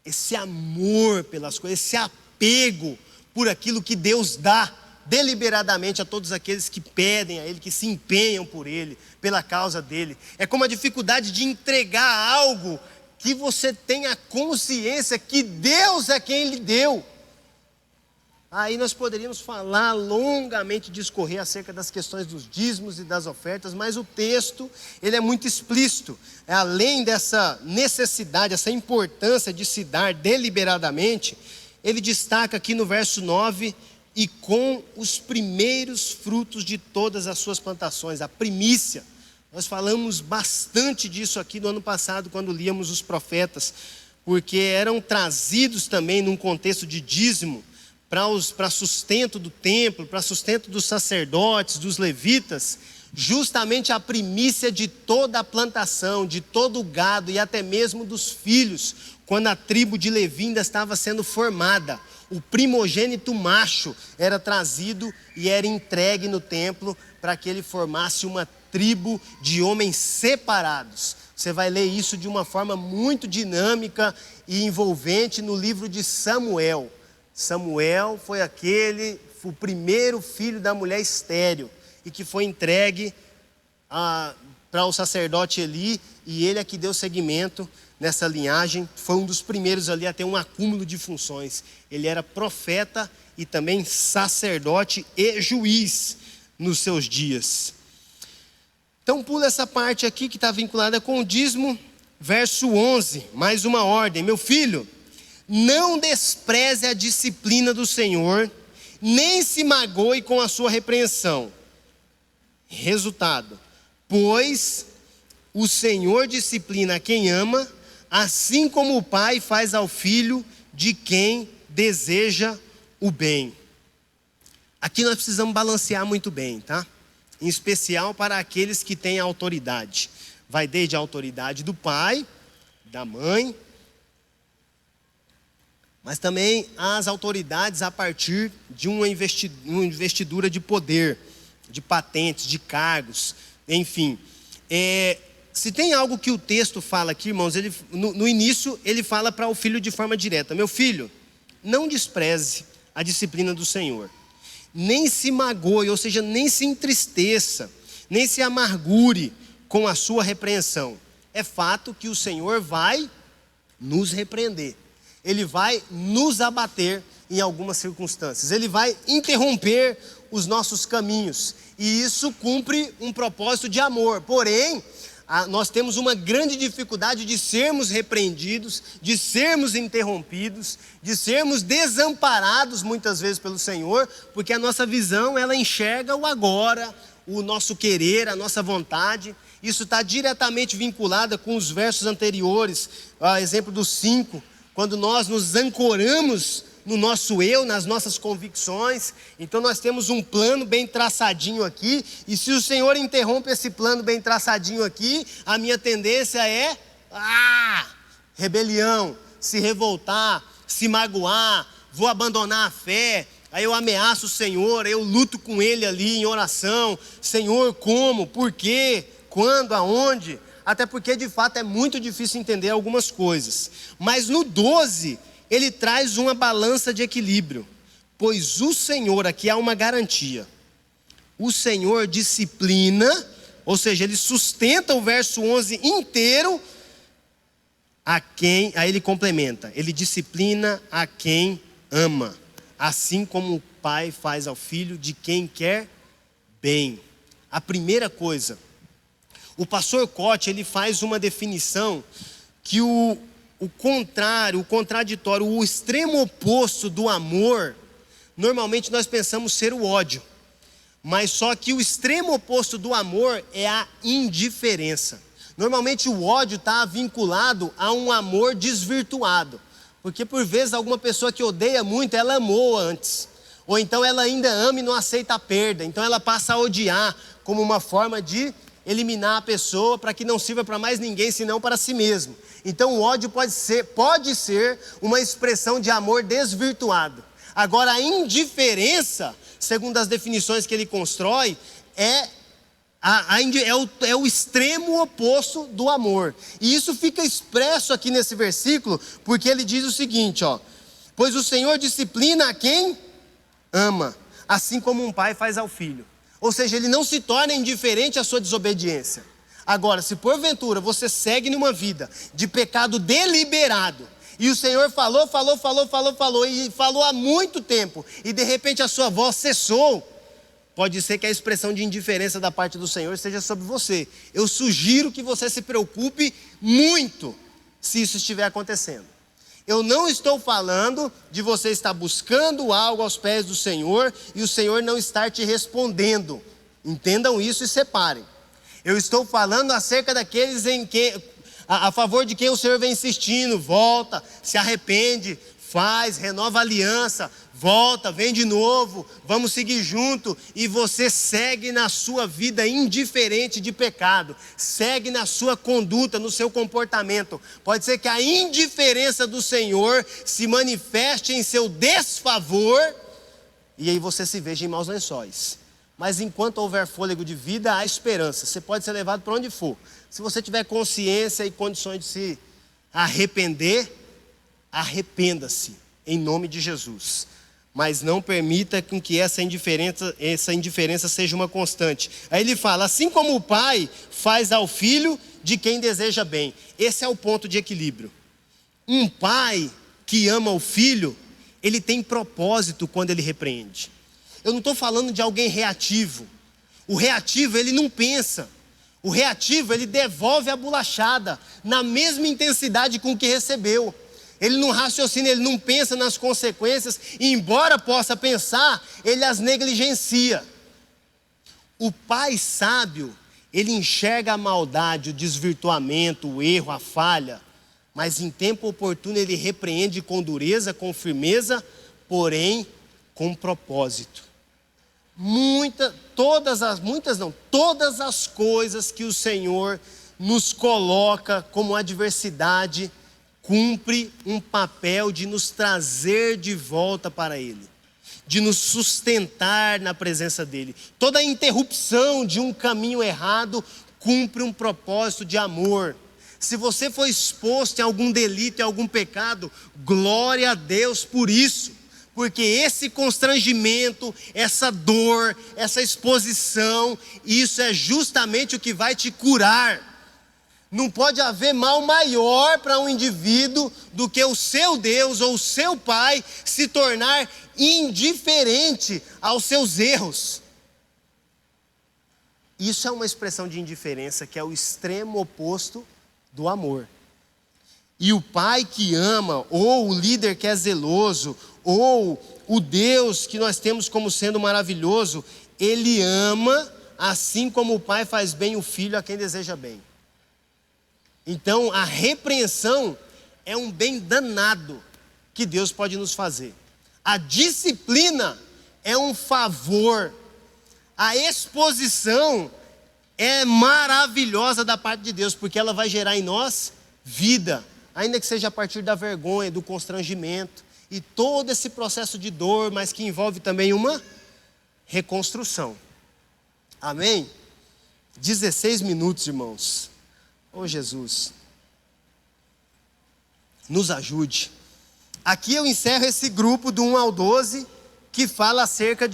Esse amor pelas coisas, esse apego por aquilo que Deus dá deliberadamente a todos aqueles que pedem a Ele, que se empenham por Ele, pela causa dEle. É como a dificuldade de entregar algo que você tenha consciência que Deus é quem lhe deu. Aí nós poderíamos falar longamente, discorrer acerca das questões dos dízimos e das ofertas, mas o texto, ele é muito explícito. Além dessa necessidade, essa importância de se dar deliberadamente, ele destaca aqui no verso 9, e com os primeiros frutos de todas as suas plantações, a primícia. Nós falamos bastante disso aqui no ano passado, quando líamos os profetas, porque eram trazidos também num contexto de dízimo, para sustento do templo, para sustento dos sacerdotes, dos levitas, justamente a primícia de toda a plantação, de todo o gado e até mesmo dos filhos, quando a tribo de Levi ainda estava sendo formada. O primogênito macho era trazido e era entregue no templo para que ele formasse uma tribo de homens separados. Você vai ler isso de uma forma muito dinâmica e envolvente no livro de Samuel. Samuel foi o primeiro filho da mulher estéril e que foi entregue para o sacerdote Eli, e ele é que deu seguimento nessa linhagem. Foi um dos primeiros ali a ter um acúmulo de funções. Ele era profeta e também sacerdote e juiz nos seus dias. Então pula essa parte aqui que está vinculada com o dízimo, verso 11, mais uma ordem. Meu filho, não despreze a disciplina do Senhor, nem se magoe com a sua repreensão. Resultado, pois o Senhor disciplina a quem ama, assim como o pai faz ao filho de quem deseja o bem. Aqui nós precisamos balancear muito bem, tá? Em especial para aqueles que têm autoridade. Vai desde a autoridade do pai, da mãe, mas também as autoridades a partir de uma investidura de poder, de patentes, de cargos, enfim. Se tem algo que o texto fala aqui, irmãos, no início ele fala para o filho de forma direta: meu filho, não despreze a disciplina do Senhor, nem se magoe, ou seja, nem se entristeça, nem se amargure com a sua repreensão. É fato que o Senhor vai nos repreender, Ele vai nos abater em algumas circunstâncias, Ele vai interromper os nossos caminhos, e isso cumpre um propósito de amor. Porém, nós temos uma grande dificuldade de sermos repreendidos, de sermos interrompidos, de sermos desamparados muitas vezes pelo Senhor, porque a nossa visão, ela enxerga o agora, o nosso querer, a nossa vontade. Isso está diretamente vinculado com os versos anteriores, exemplo do 5, quando nós nos ancoramos no nosso eu, nas nossas convicções. Então nós temos um plano bem traçadinho aqui, e se o Senhor interrompe esse plano bem traçadinho aqui, a minha tendência é rebelião, se revoltar, se magoar, vou abandonar a fé. Aí eu ameaço o Senhor, eu luto com Ele ali em oração: Senhor, como, por quê, quando, aonde? Até porque de fato é muito difícil entender algumas coisas. Mas no 12, ele traz uma balança de equilíbrio, pois o Senhor, aqui há uma garantia, o Senhor disciplina, ou seja, ele sustenta o verso 11 inteiro, aí ele complementa: ele disciplina a quem ama, assim como o pai faz ao filho de quem quer bem. A primeira coisa, o pastor Cote, ele faz uma definição que o contrário, o contraditório, o extremo oposto do amor, normalmente nós pensamos ser o ódio, mas só que o extremo oposto do amor é a indiferença. Normalmente o ódio está vinculado a um amor desvirtuado, porque por vezes alguma pessoa que odeia muito, ela amou antes, ou então ela ainda ama e não aceita a perda, então ela passa a odiar como uma forma de eliminar a pessoa para que não sirva para mais ninguém senão para si mesmo. Então o ódio pode ser uma expressão de amor desvirtuado. Agora a indiferença, segundo as definições que ele constrói, é o extremo oposto do amor. E isso fica expresso aqui nesse versículo, porque ele diz o seguinte, pois o Senhor disciplina a quem ama, assim como um pai faz ao filho. Ou seja, ele não se torna indiferente à sua desobediência. Agora, se porventura você segue numa vida de pecado deliberado, e o Senhor falou, e falou há muito tempo, e de repente a sua voz cessou, pode ser que a expressão de indiferença da parte do Senhor esteja sobre você. Eu sugiro que você se preocupe muito se isso estiver acontecendo. Eu não estou falando de você estar buscando algo aos pés do Senhor e o Senhor não estar te respondendo. Entendam isso e separem. Eu estou falando acerca daqueles a favor de quem o Senhor vem insistindo: volta, se arrepende, faz, renova a aliança, volta, vem de novo, vamos seguir junto. E você segue na sua vida indiferente de pecado, segue na sua conduta, no seu comportamento. Pode ser que a indiferença do Senhor se manifeste em seu desfavor, e aí você se veja em maus lençóis. Mas enquanto houver fôlego de vida, há esperança. Você pode ser levado para onde for. Se você tiver consciência e condições de se arrepender, arrependa-se em nome de Jesus. Mas não permita com que essa indiferença seja uma constante. Aí ele fala: assim como o pai faz ao filho de quem deseja bem. Esse é o ponto de equilíbrio. Um pai que ama o filho, ele tem propósito quando ele repreende. Eu não estou falando de alguém reativo. O reativo, ele não pensa. O reativo, ele devolve a bolachada na mesma intensidade com que recebeu. Ele não raciocina, ele não pensa nas consequências, e embora possa pensar, ele as negligencia. O pai sábio, ele enxerga a maldade, o desvirtuamento, o erro, a falha, mas em tempo oportuno ele repreende com dureza, com porém com propósito. Todas as coisas que o Senhor nos coloca como adversidade, cumpre um papel de nos trazer de volta para Ele, de nos sustentar na presença dEle. Toda interrupção de um caminho errado cumpre um propósito de amor. Se você for exposto em algum delito, em algum pecado, glória a Deus por isso, porque esse constrangimento, essa dor, essa exposição, isso é justamente o que vai te curar. Não pode haver mal maior para um indivíduo do que o seu Deus ou o seu Pai se tornar indiferente aos seus erros. Isso é uma expressão de indiferença que é o extremo oposto do amor. E o pai que ama, ou o líder que é zeloso, ou o Deus que nós temos como sendo maravilhoso, ele ama assim como o pai faz bem o filho a quem deseja bem. Então a repreensão é um bem danado que Deus pode nos fazer. A disciplina é um favor. A exposição é maravilhosa da parte de Deus, porque ela vai gerar em nós vida, ainda que seja a partir da vergonha, do constrangimento, e todo esse processo de dor, mas que envolve também uma reconstrução. Amém? 16 minutos, irmãos. Ô Jesus, nos ajude. Aqui eu encerro esse grupo do 1 ao 12, que fala acerca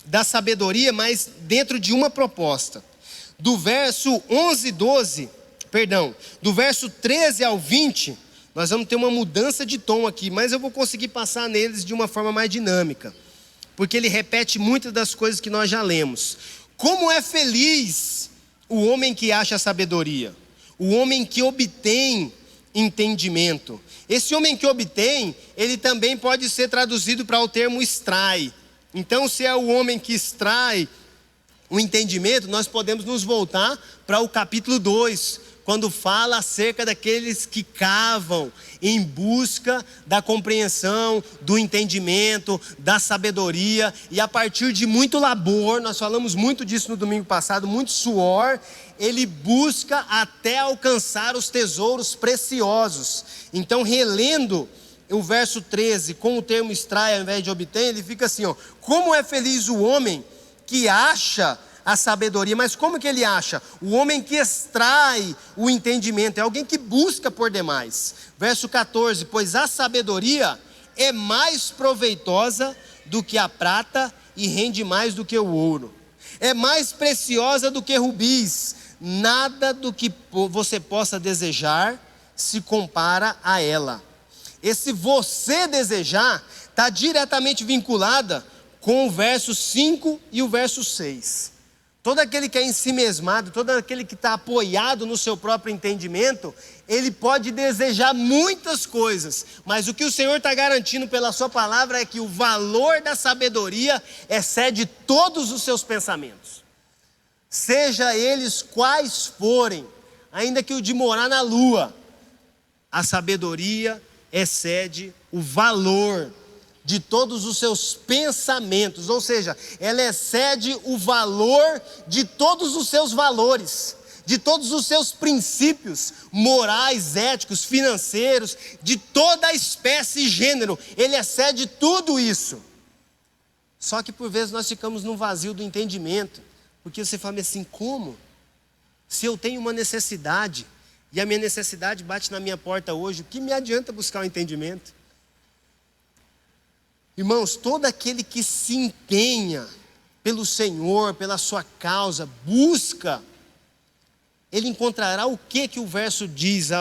da sabedoria, mas dentro de uma proposta. Do verso 13 ao 20, nós vamos ter uma mudança de tom aqui, mas eu vou conseguir passar neles de uma forma mais dinâmica, porque ele repete muitas das coisas que nós já lemos. Como é feliz o homem que acha sabedoria, o homem que obtém entendimento. Esse homem que obtém, ele também pode ser traduzido para o termo extrai. Então, se é o homem que extrai o entendimento, nós podemos nos voltar para o capítulo 2, quando fala acerca daqueles que cavam em busca da compreensão, do entendimento, da sabedoria, e a partir de muito labor, nós falamos muito disso no domingo passado, muito suor, ele busca até alcançar os tesouros preciosos. Então, relendo o verso 13, com o termo extrai ao invés de obtém, ele fica assim, ó: como é feliz o homem que acha a sabedoria. Mas como que ele acha? O homem que extrai o entendimento, é alguém que busca por demais. Verso 14, pois a sabedoria é mais proveitosa do que a prata e rende mais do que o ouro. É mais preciosa do que rubis, nada do que você possa desejar se compara a ela. Esse você desejar está diretamente vinculada com o verso 5 e o verso 6. Todo aquele que é ensimesmado, todo aquele que está apoiado no seu próprio entendimento, ele pode desejar muitas coisas, mas o que o Senhor está garantindo pela sua palavra é que o valor da sabedoria excede todos os seus pensamentos. Seja eles quais forem, ainda que o de morar na lua, a sabedoria excede o valor de todos os seus pensamentos, ou seja, ela excede o valor de todos os seus valores, de todos os seus princípios morais, éticos, financeiros, de toda a espécie e gênero, ele excede tudo isso. Só que por vezes nós ficamos no vazio do entendimento, porque você fala assim, como? Se eu tenho uma necessidade, e a minha necessidade bate na minha porta hoje, o que me adianta buscar o entendimento? Irmãos, todo aquele que se empenha pelo Senhor, pela sua causa, busca, ele encontrará o que o verso diz,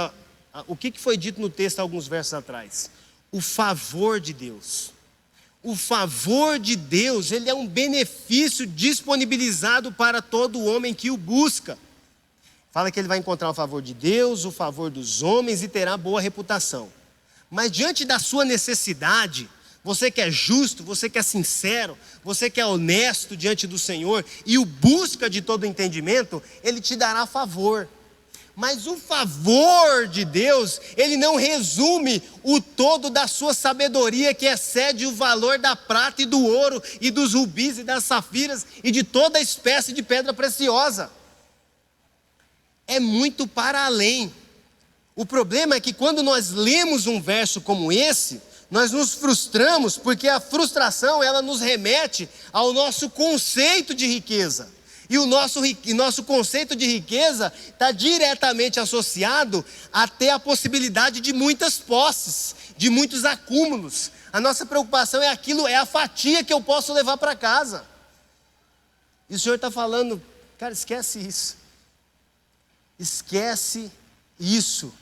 o que foi dito no texto alguns versos atrás? O favor de Deus. O favor de Deus, ele é um benefício disponibilizado para todo homem que o busca. Fala que ele vai encontrar o favor de Deus, o favor dos homens e terá boa reputação. Mas diante da sua necessidade, você que é justo, você que é sincero, você que é honesto diante do Senhor e o busca de todo entendimento, Ele te dará favor. Mas o favor de Deus, Ele não resume o todo da sua sabedoria que excede o valor da prata e do ouro e dos rubis e das safiras e de toda espécie de pedra preciosa. é muito para além. O problema é que quando nós lemos um verso como esse, nós nos frustramos, porque a frustração ela nos remete ao nosso conceito de riqueza. E o nosso conceito de riqueza está diretamente associado a ter a possibilidade de muitas posses, de muitos acúmulos. A nossa preocupação é a fatia que eu posso levar para casa. E o Senhor está falando, cara, esquece isso. Esquece isso.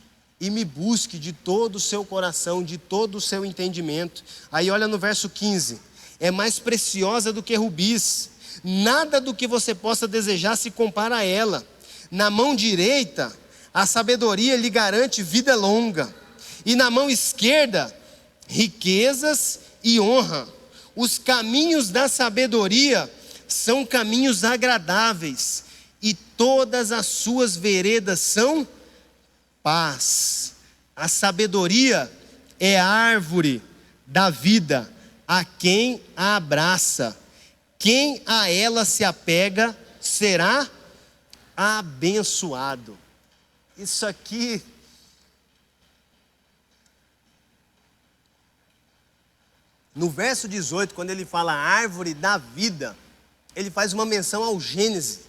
E me busque de todo o seu coração, de todo o seu entendimento. Aí olha no verso 15. É mais preciosa do que rubis. Nada do que você possa desejar se compara a ela. Na mão direita, a sabedoria lhe garante vida longa. E na mão esquerda, riquezas e honra. Os caminhos da sabedoria são caminhos agradáveis. E todas as suas veredas são paz. A sabedoria é a árvore da vida, a quem a abraça. Quem a ela se apega será abençoado. Isso aqui no verso 18, quando ele fala árvore da vida, ele faz uma menção ao Gênesis.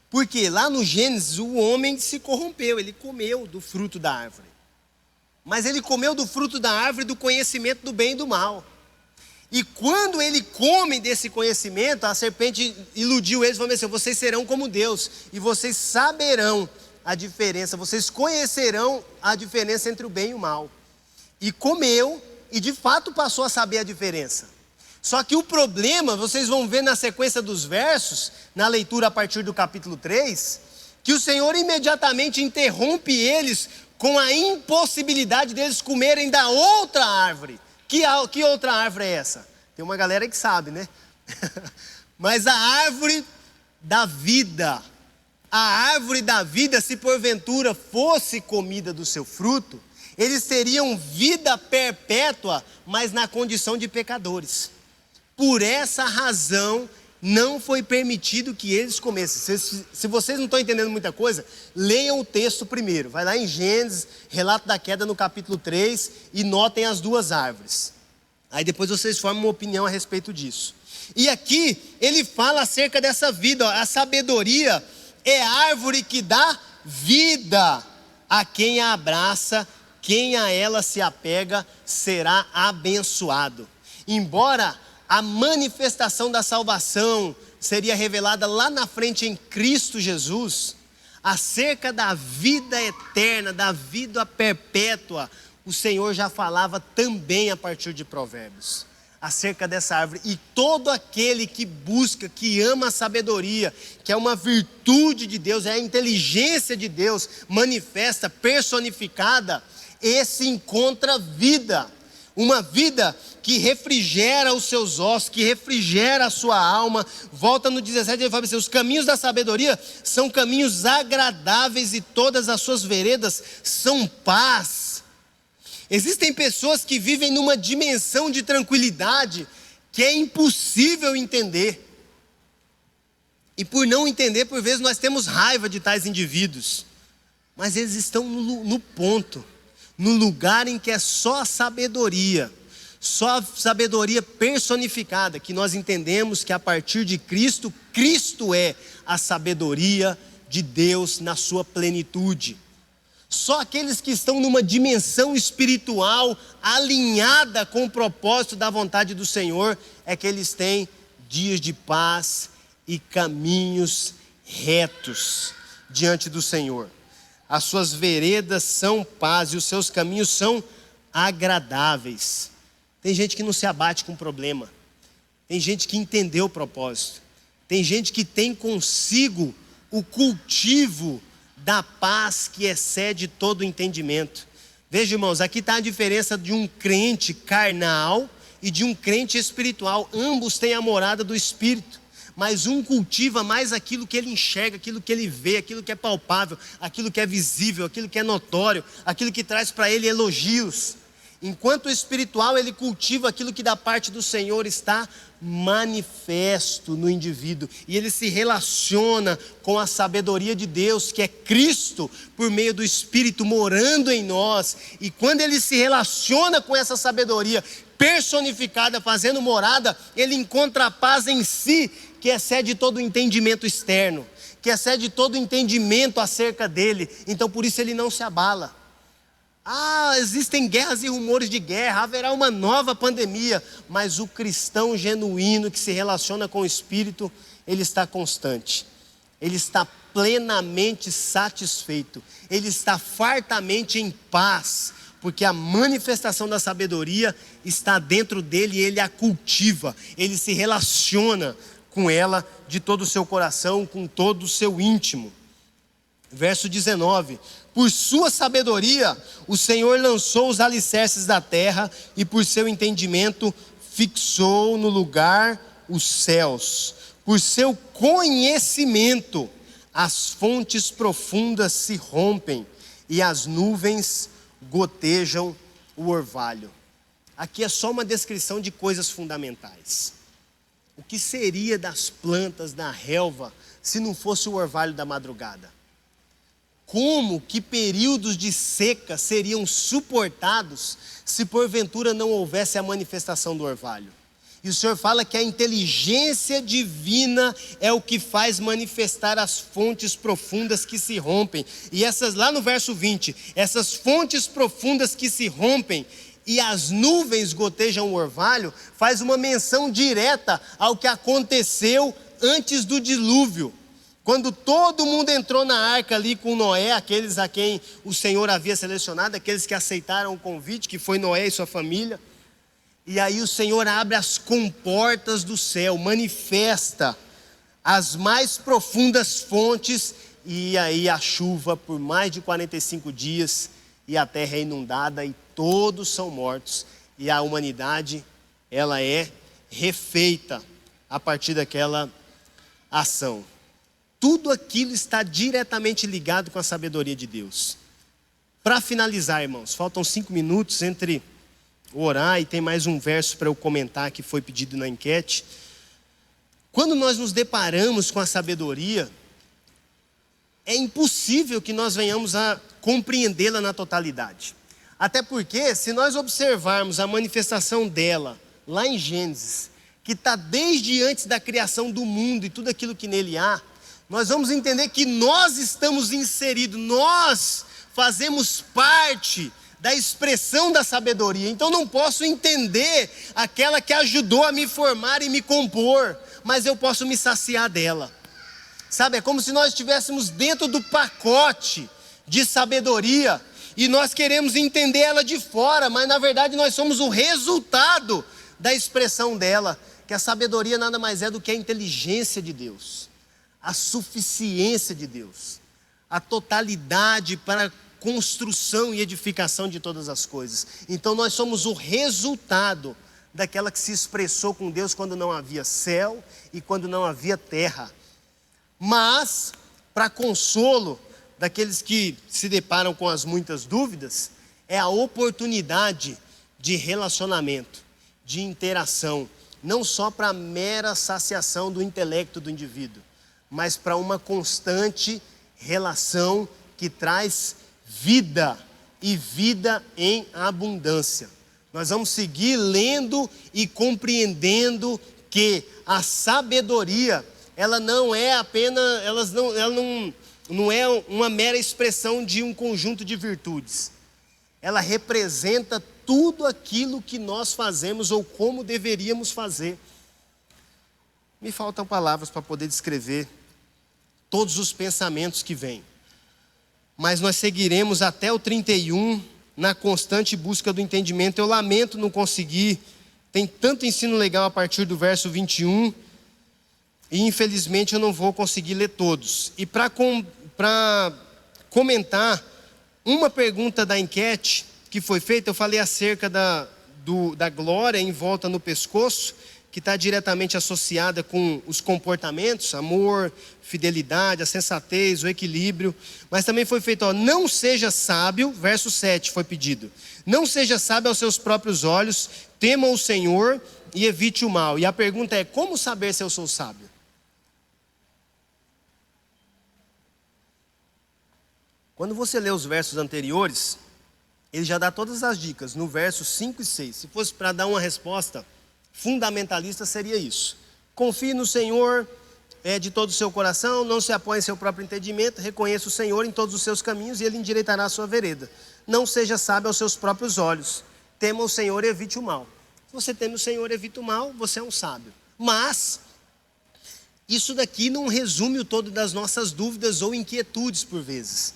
Porque lá no Gênesis o homem se corrompeu, ele comeu do fruto da árvore. Mas ele comeu do fruto da árvore do conhecimento do bem e do mal. E quando ele come desse conhecimento, a serpente iludiu eles, falando assim, vocês serão como Deus, e vocês saberão a diferença, vocês conhecerão a diferença entre o bem e o mal. E comeu, e de fato passou a saber a diferença. Só que o problema, vocês vão ver na sequência dos versos, na leitura a partir do capítulo 3, que o Senhor imediatamente interrompe eles com a impossibilidade deles comerem da outra árvore. Que outra árvore é essa? Tem uma galera que sabe, né? Mas a árvore da vida. A árvore da vida, se porventura fosse comida do seu fruto, eles teriam vida perpétua, mas na condição de pecadores. Por essa razão, não foi permitido que eles comessem. Se vocês não estão entendendo muita coisa, leiam o texto primeiro. Vai lá em Gênesis, relato da queda no capítulo 3, e notem as duas árvores. Aí depois vocês formam uma opinião a respeito disso. E aqui, ele fala acerca dessa vida. Ó, a sabedoria é a árvore que dá vida a quem a abraça, quem a ela se apega será abençoado. Embora a manifestação da salvação seria revelada lá na frente em Cristo Jesus, acerca da vida eterna, da vida perpétua, o Senhor já falava também a partir de Provérbios, acerca dessa árvore. E todo aquele que busca, que ama a sabedoria, que é uma virtude de Deus, é a inteligência de Deus manifesta, personificada, esse encontra vida. Uma vida que refrigera os seus ossos, que refrigera a sua alma. Volta no 17, ele fala assim, os caminhos da sabedoria são caminhos agradáveis e todas as suas veredas são paz. Existem pessoas que vivem numa dimensão de tranquilidade que é impossível entender. E por não entender, por vezes nós temos raiva de tais indivíduos. Mas eles estão no ponto, no lugar em que é só a sabedoria personificada, que nós entendemos que a partir de Cristo, Cristo é a sabedoria de Deus na sua plenitude. Só aqueles que estão numa dimensão espiritual alinhada com o propósito da vontade do Senhor, é que eles têm dias de paz e caminhos retos diante do Senhor. As suas veredas são paz e os seus caminhos são agradáveis. Tem gente que não se abate com problema. Tem gente que entendeu o propósito. Tem gente que tem consigo o cultivo da paz que excede todo o entendimento. Veja, irmãos, aqui está a diferença de um crente carnal e de um crente espiritual. Ambos têm a morada do Espírito. Mas um cultiva mais aquilo que ele enxerga, aquilo que ele vê, aquilo que é palpável, aquilo que é visível, aquilo que é notório, aquilo que traz para ele elogios. Enquanto o espiritual, ele cultiva aquilo que da parte do Senhor está manifesto no indivíduo. E ele se relaciona com a sabedoria de Deus, que é Cristo, por meio do Espírito morando em nós. E quando ele se relaciona com essa sabedoria personificada, fazendo morada, ele encontra a paz em si, que excede todo o entendimento externo, que excede todo o entendimento acerca dele. Então por isso ele não se abala. Existem guerras e rumores de guerra, haverá uma nova pandemia, mas o cristão genuíno que se relaciona com o Espírito, ele está constante, ele está plenamente satisfeito, ele está fartamente em paz, porque a manifestação da sabedoria está dentro dele e ele a cultiva, ele se relaciona com ela de todo o seu coração, com todo o seu íntimo. Verso 19: por sua sabedoria o Senhor lançou os alicerces da terra, e por seu entendimento fixou no lugar os céus. Por seu conhecimento as fontes profundas se rompem, e as nuvens gotejam o orvalho. Aqui é só uma descrição de coisas fundamentais. O que seria das plantas da relva se não fosse o orvalho da madrugada? Como que períodos de seca seriam suportados se porventura não houvesse a manifestação do orvalho? E o Senhor fala que a inteligência divina é o que faz manifestar as fontes profundas que se rompem. E essas, lá no verso 20, essas fontes profundas que se rompem e as nuvens gotejam o orvalho, faz uma menção direta ao que aconteceu antes do dilúvio. Quando todo mundo entrou na arca ali com Noé, aqueles a quem o Senhor havia selecionado, aqueles que aceitaram o convite, que foi Noé e sua família. E aí o Senhor abre as comportas do céu, manifesta as mais profundas fontes, e aí a chuva por mais de 45 dias, e a terra é inundada, e todos são mortos, e a humanidade, ela é refeita a partir daquela ação. Tudo aquilo está diretamente ligado com a sabedoria de Deus. Para finalizar, irmãos, faltam 5 minutos entre orar e tem mais um verso para eu comentar que foi pedido na enquete. Quando nós nos deparamos com a sabedoria, é impossível que nós venhamos a compreendê-la na totalidade. Até porque, se nós observarmos a manifestação dela lá em Gênesis, que está desde antes da criação do mundo e tudo aquilo que nele há, nós vamos entender que nós estamos inseridos, nós fazemos parte da expressão da sabedoria. Então não posso entender aquela que ajudou a me formar e me compor, mas eu posso me saciar dela. Sabe, é como se nós estivéssemos dentro do pacote de sabedoria e nós queremos entender ela de fora, mas na verdade nós somos o resultado da expressão dela, que a sabedoria nada mais é do que a inteligência de Deus, a suficiência de Deus, a totalidade para a construção e edificação de todas as coisas. Então nós somos o resultado daquela que se expressou com Deus quando não havia céu e quando não havia terra. Mas, para consolo daqueles que se deparam com as muitas dúvidas, é a oportunidade de relacionamento, de interação, não só para a mera saciação do intelecto do indivíduo, mas para uma constante relação que traz vida, e vida em abundância. Nós vamos seguir lendo e compreendendo que a sabedoria, ela não é apenas, ela não é uma mera expressão de um conjunto de virtudes. Ela representa tudo aquilo que nós fazemos ou como deveríamos fazer. Me faltam palavras para poder descrever todos os pensamentos que vêm. Mas nós seguiremos até o 31 na constante busca do entendimento. Eu lamento não conseguir, tem tanto ensino legal a partir do verso 21, e infelizmente eu não vou conseguir ler todos. E para comentar uma pergunta da enquete que foi feita, eu falei acerca da glória em volta no pescoço, que está diretamente associada com os comportamentos, amor, fidelidade, a sensatez, o equilíbrio. Mas também foi feito, não seja sábio, verso 7 foi pedido. Não seja sábio aos seus próprios olhos, tema o Senhor e evite o mal. E a pergunta é, como saber se eu sou sábio? Quando você lê os versos anteriores, ele já dá todas as dicas, no versos 5 e 6. Se fosse para dar uma resposta fundamentalista, seria isso. Confie no Senhor de todo o seu coração, não se apoie em seu próprio entendimento, reconheça o Senhor em todos os seus caminhos e Ele endireitará a sua vereda. Não seja sábio aos seus próprios olhos, tema o Senhor e evite o mal. Se você teme o Senhor e evita o mal, você é um sábio. Mas isso daqui não resume o todo das nossas dúvidas ou inquietudes por vezes.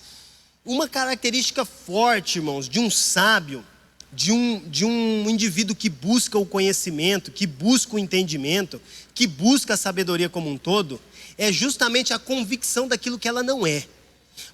Uma característica forte, irmãos, de um sábio, de um indivíduo que busca o conhecimento, que busca o entendimento, que busca a sabedoria como um todo, é justamente a convicção daquilo que ela não é.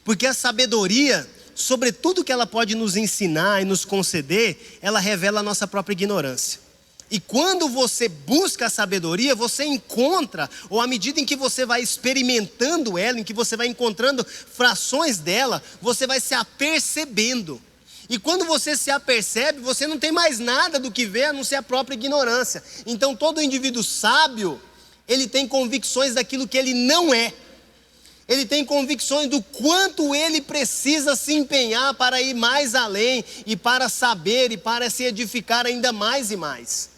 Porque a sabedoria, sobre tudo que ela pode nos ensinar e nos conceder, ela revela a nossa própria ignorância. E quando você busca a sabedoria, você encontra, ou à medida em que você vai experimentando ela, em que você vai encontrando frações dela, você vai se apercebendo. E quando você se apercebe, você não tem mais nada do que ver a não ser a própria ignorância. Então todo indivíduo sábio, ele tem convicções daquilo que ele não é. Ele tem convicções do quanto ele precisa se empenhar para ir mais além, e para saber, e para se edificar ainda mais e mais.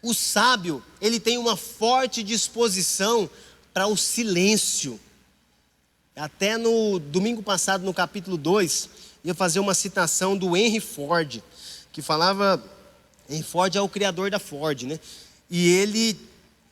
O sábio, ele tem uma forte disposição para o silêncio. Até no domingo passado, no capítulo 2, ia fazer uma citação do Henry Ford, que falava, Henry Ford é o criador da Ford, né? E ele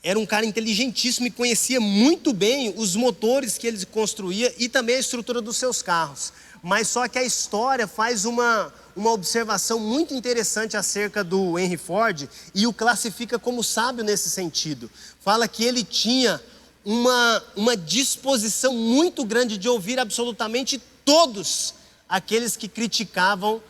era um cara inteligentíssimo e conhecia muito bem os motores que ele construía e também a estrutura dos seus carros. Mas só que a história faz uma observação muito interessante acerca do Henry Ford e o classifica como sábio nesse sentido. Fala que ele tinha uma disposição muito grande de ouvir absolutamente todos aqueles que criticavam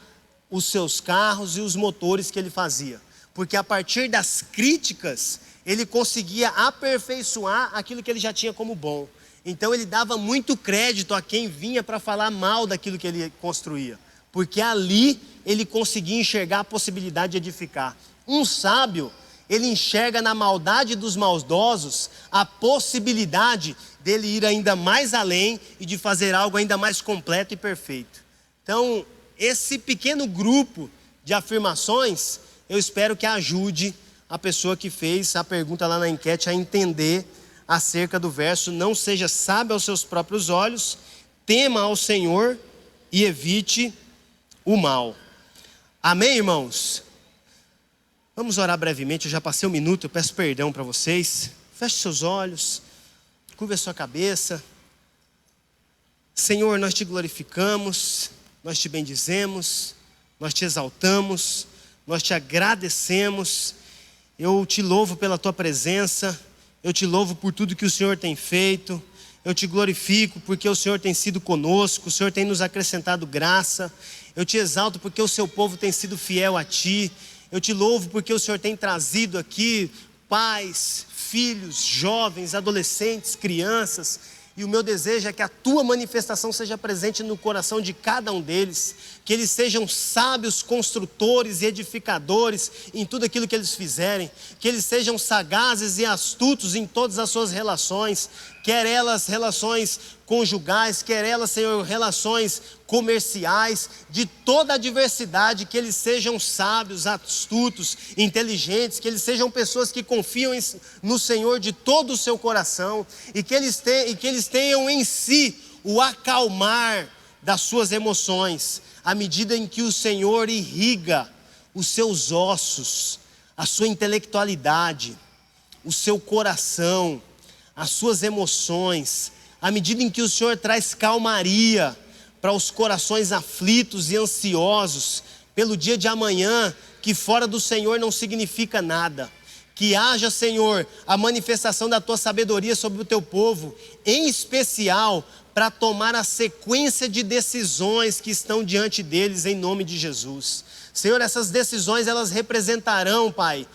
os seus carros e os motores que ele fazia. Porque a partir das críticas, ele conseguia aperfeiçoar aquilo que ele já tinha como bom. Então ele dava muito crédito a quem vinha para falar mal daquilo que ele construía. Porque ali ele conseguia enxergar a possibilidade de edificar. Um sábio, ele enxerga na maldade dos maldosos a possibilidade dele ir ainda mais além e de fazer algo ainda mais completo e perfeito. Então, esse pequeno grupo de afirmações, eu espero que ajude a pessoa que fez a pergunta lá na enquete a entender acerca do verso, não seja sábio aos seus próprios olhos, tema ao Senhor e evite o mal. Amém, irmãos? Vamos orar brevemente, eu já passei 1 minuto, eu peço perdão para vocês. Feche seus olhos, curva a sua cabeça. Senhor, nós te glorificamos, nós te bendizemos, nós te exaltamos, nós te agradecemos. Eu te louvo pela tua presença, eu te louvo por tudo que o Senhor tem feito, eu te glorifico porque o Senhor tem sido conosco, o Senhor tem nos acrescentado graça, eu te exalto porque o seu povo tem sido fiel a ti, eu te louvo porque o Senhor tem trazido aqui pais, filhos, jovens, adolescentes, crianças, e o meu desejo é que a tua manifestação seja presente no coração de cada um deles, que eles sejam sábios construtores e edificadores em tudo aquilo que eles fizerem, que eles sejam sagazes e astutos em todas as suas relações, quer elas relações conjugais, quer elas, Senhor, relações comerciais, de toda a diversidade, que eles sejam sábios, astutos, inteligentes, que eles sejam pessoas que confiam no Senhor de todo o seu coração, e que eles tenham em si o acalmar das suas emoções, à medida em que o Senhor irriga os seus ossos, a sua intelectualidade, o seu coração, as suas emoções, à medida em que o Senhor traz calmaria para os corações aflitos e ansiosos pelo dia de amanhã, que fora do Senhor não significa nada. Que haja, Senhor, a manifestação da tua sabedoria sobre o teu povo, em especial para tomar a sequência de decisões que estão diante deles, em nome de Jesus. Senhor, essas decisões, elas representarão, Pai,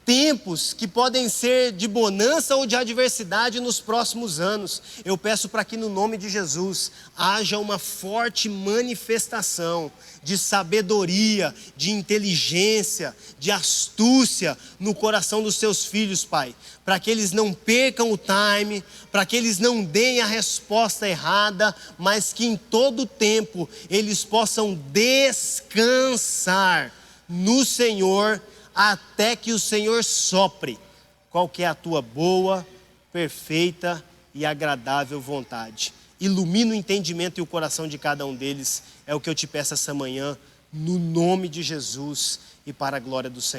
tempos que podem ser de bonança ou de adversidade nos próximos anos. Eu peço para que no nome de Jesus haja uma forte manifestação de sabedoria, de inteligência, de astúcia no coração dos teus filhos, Pai, para que eles não percam o time, para que eles não deem a resposta errada, mas que em todo tempo eles possam descansar no Senhor, até que o Senhor sopre qual que é a tua boa, perfeita e agradável vontade. Ilumina o entendimento e o coração de cada um deles, é o que eu te peço essa manhã, no nome de Jesus e para a glória do Senhor.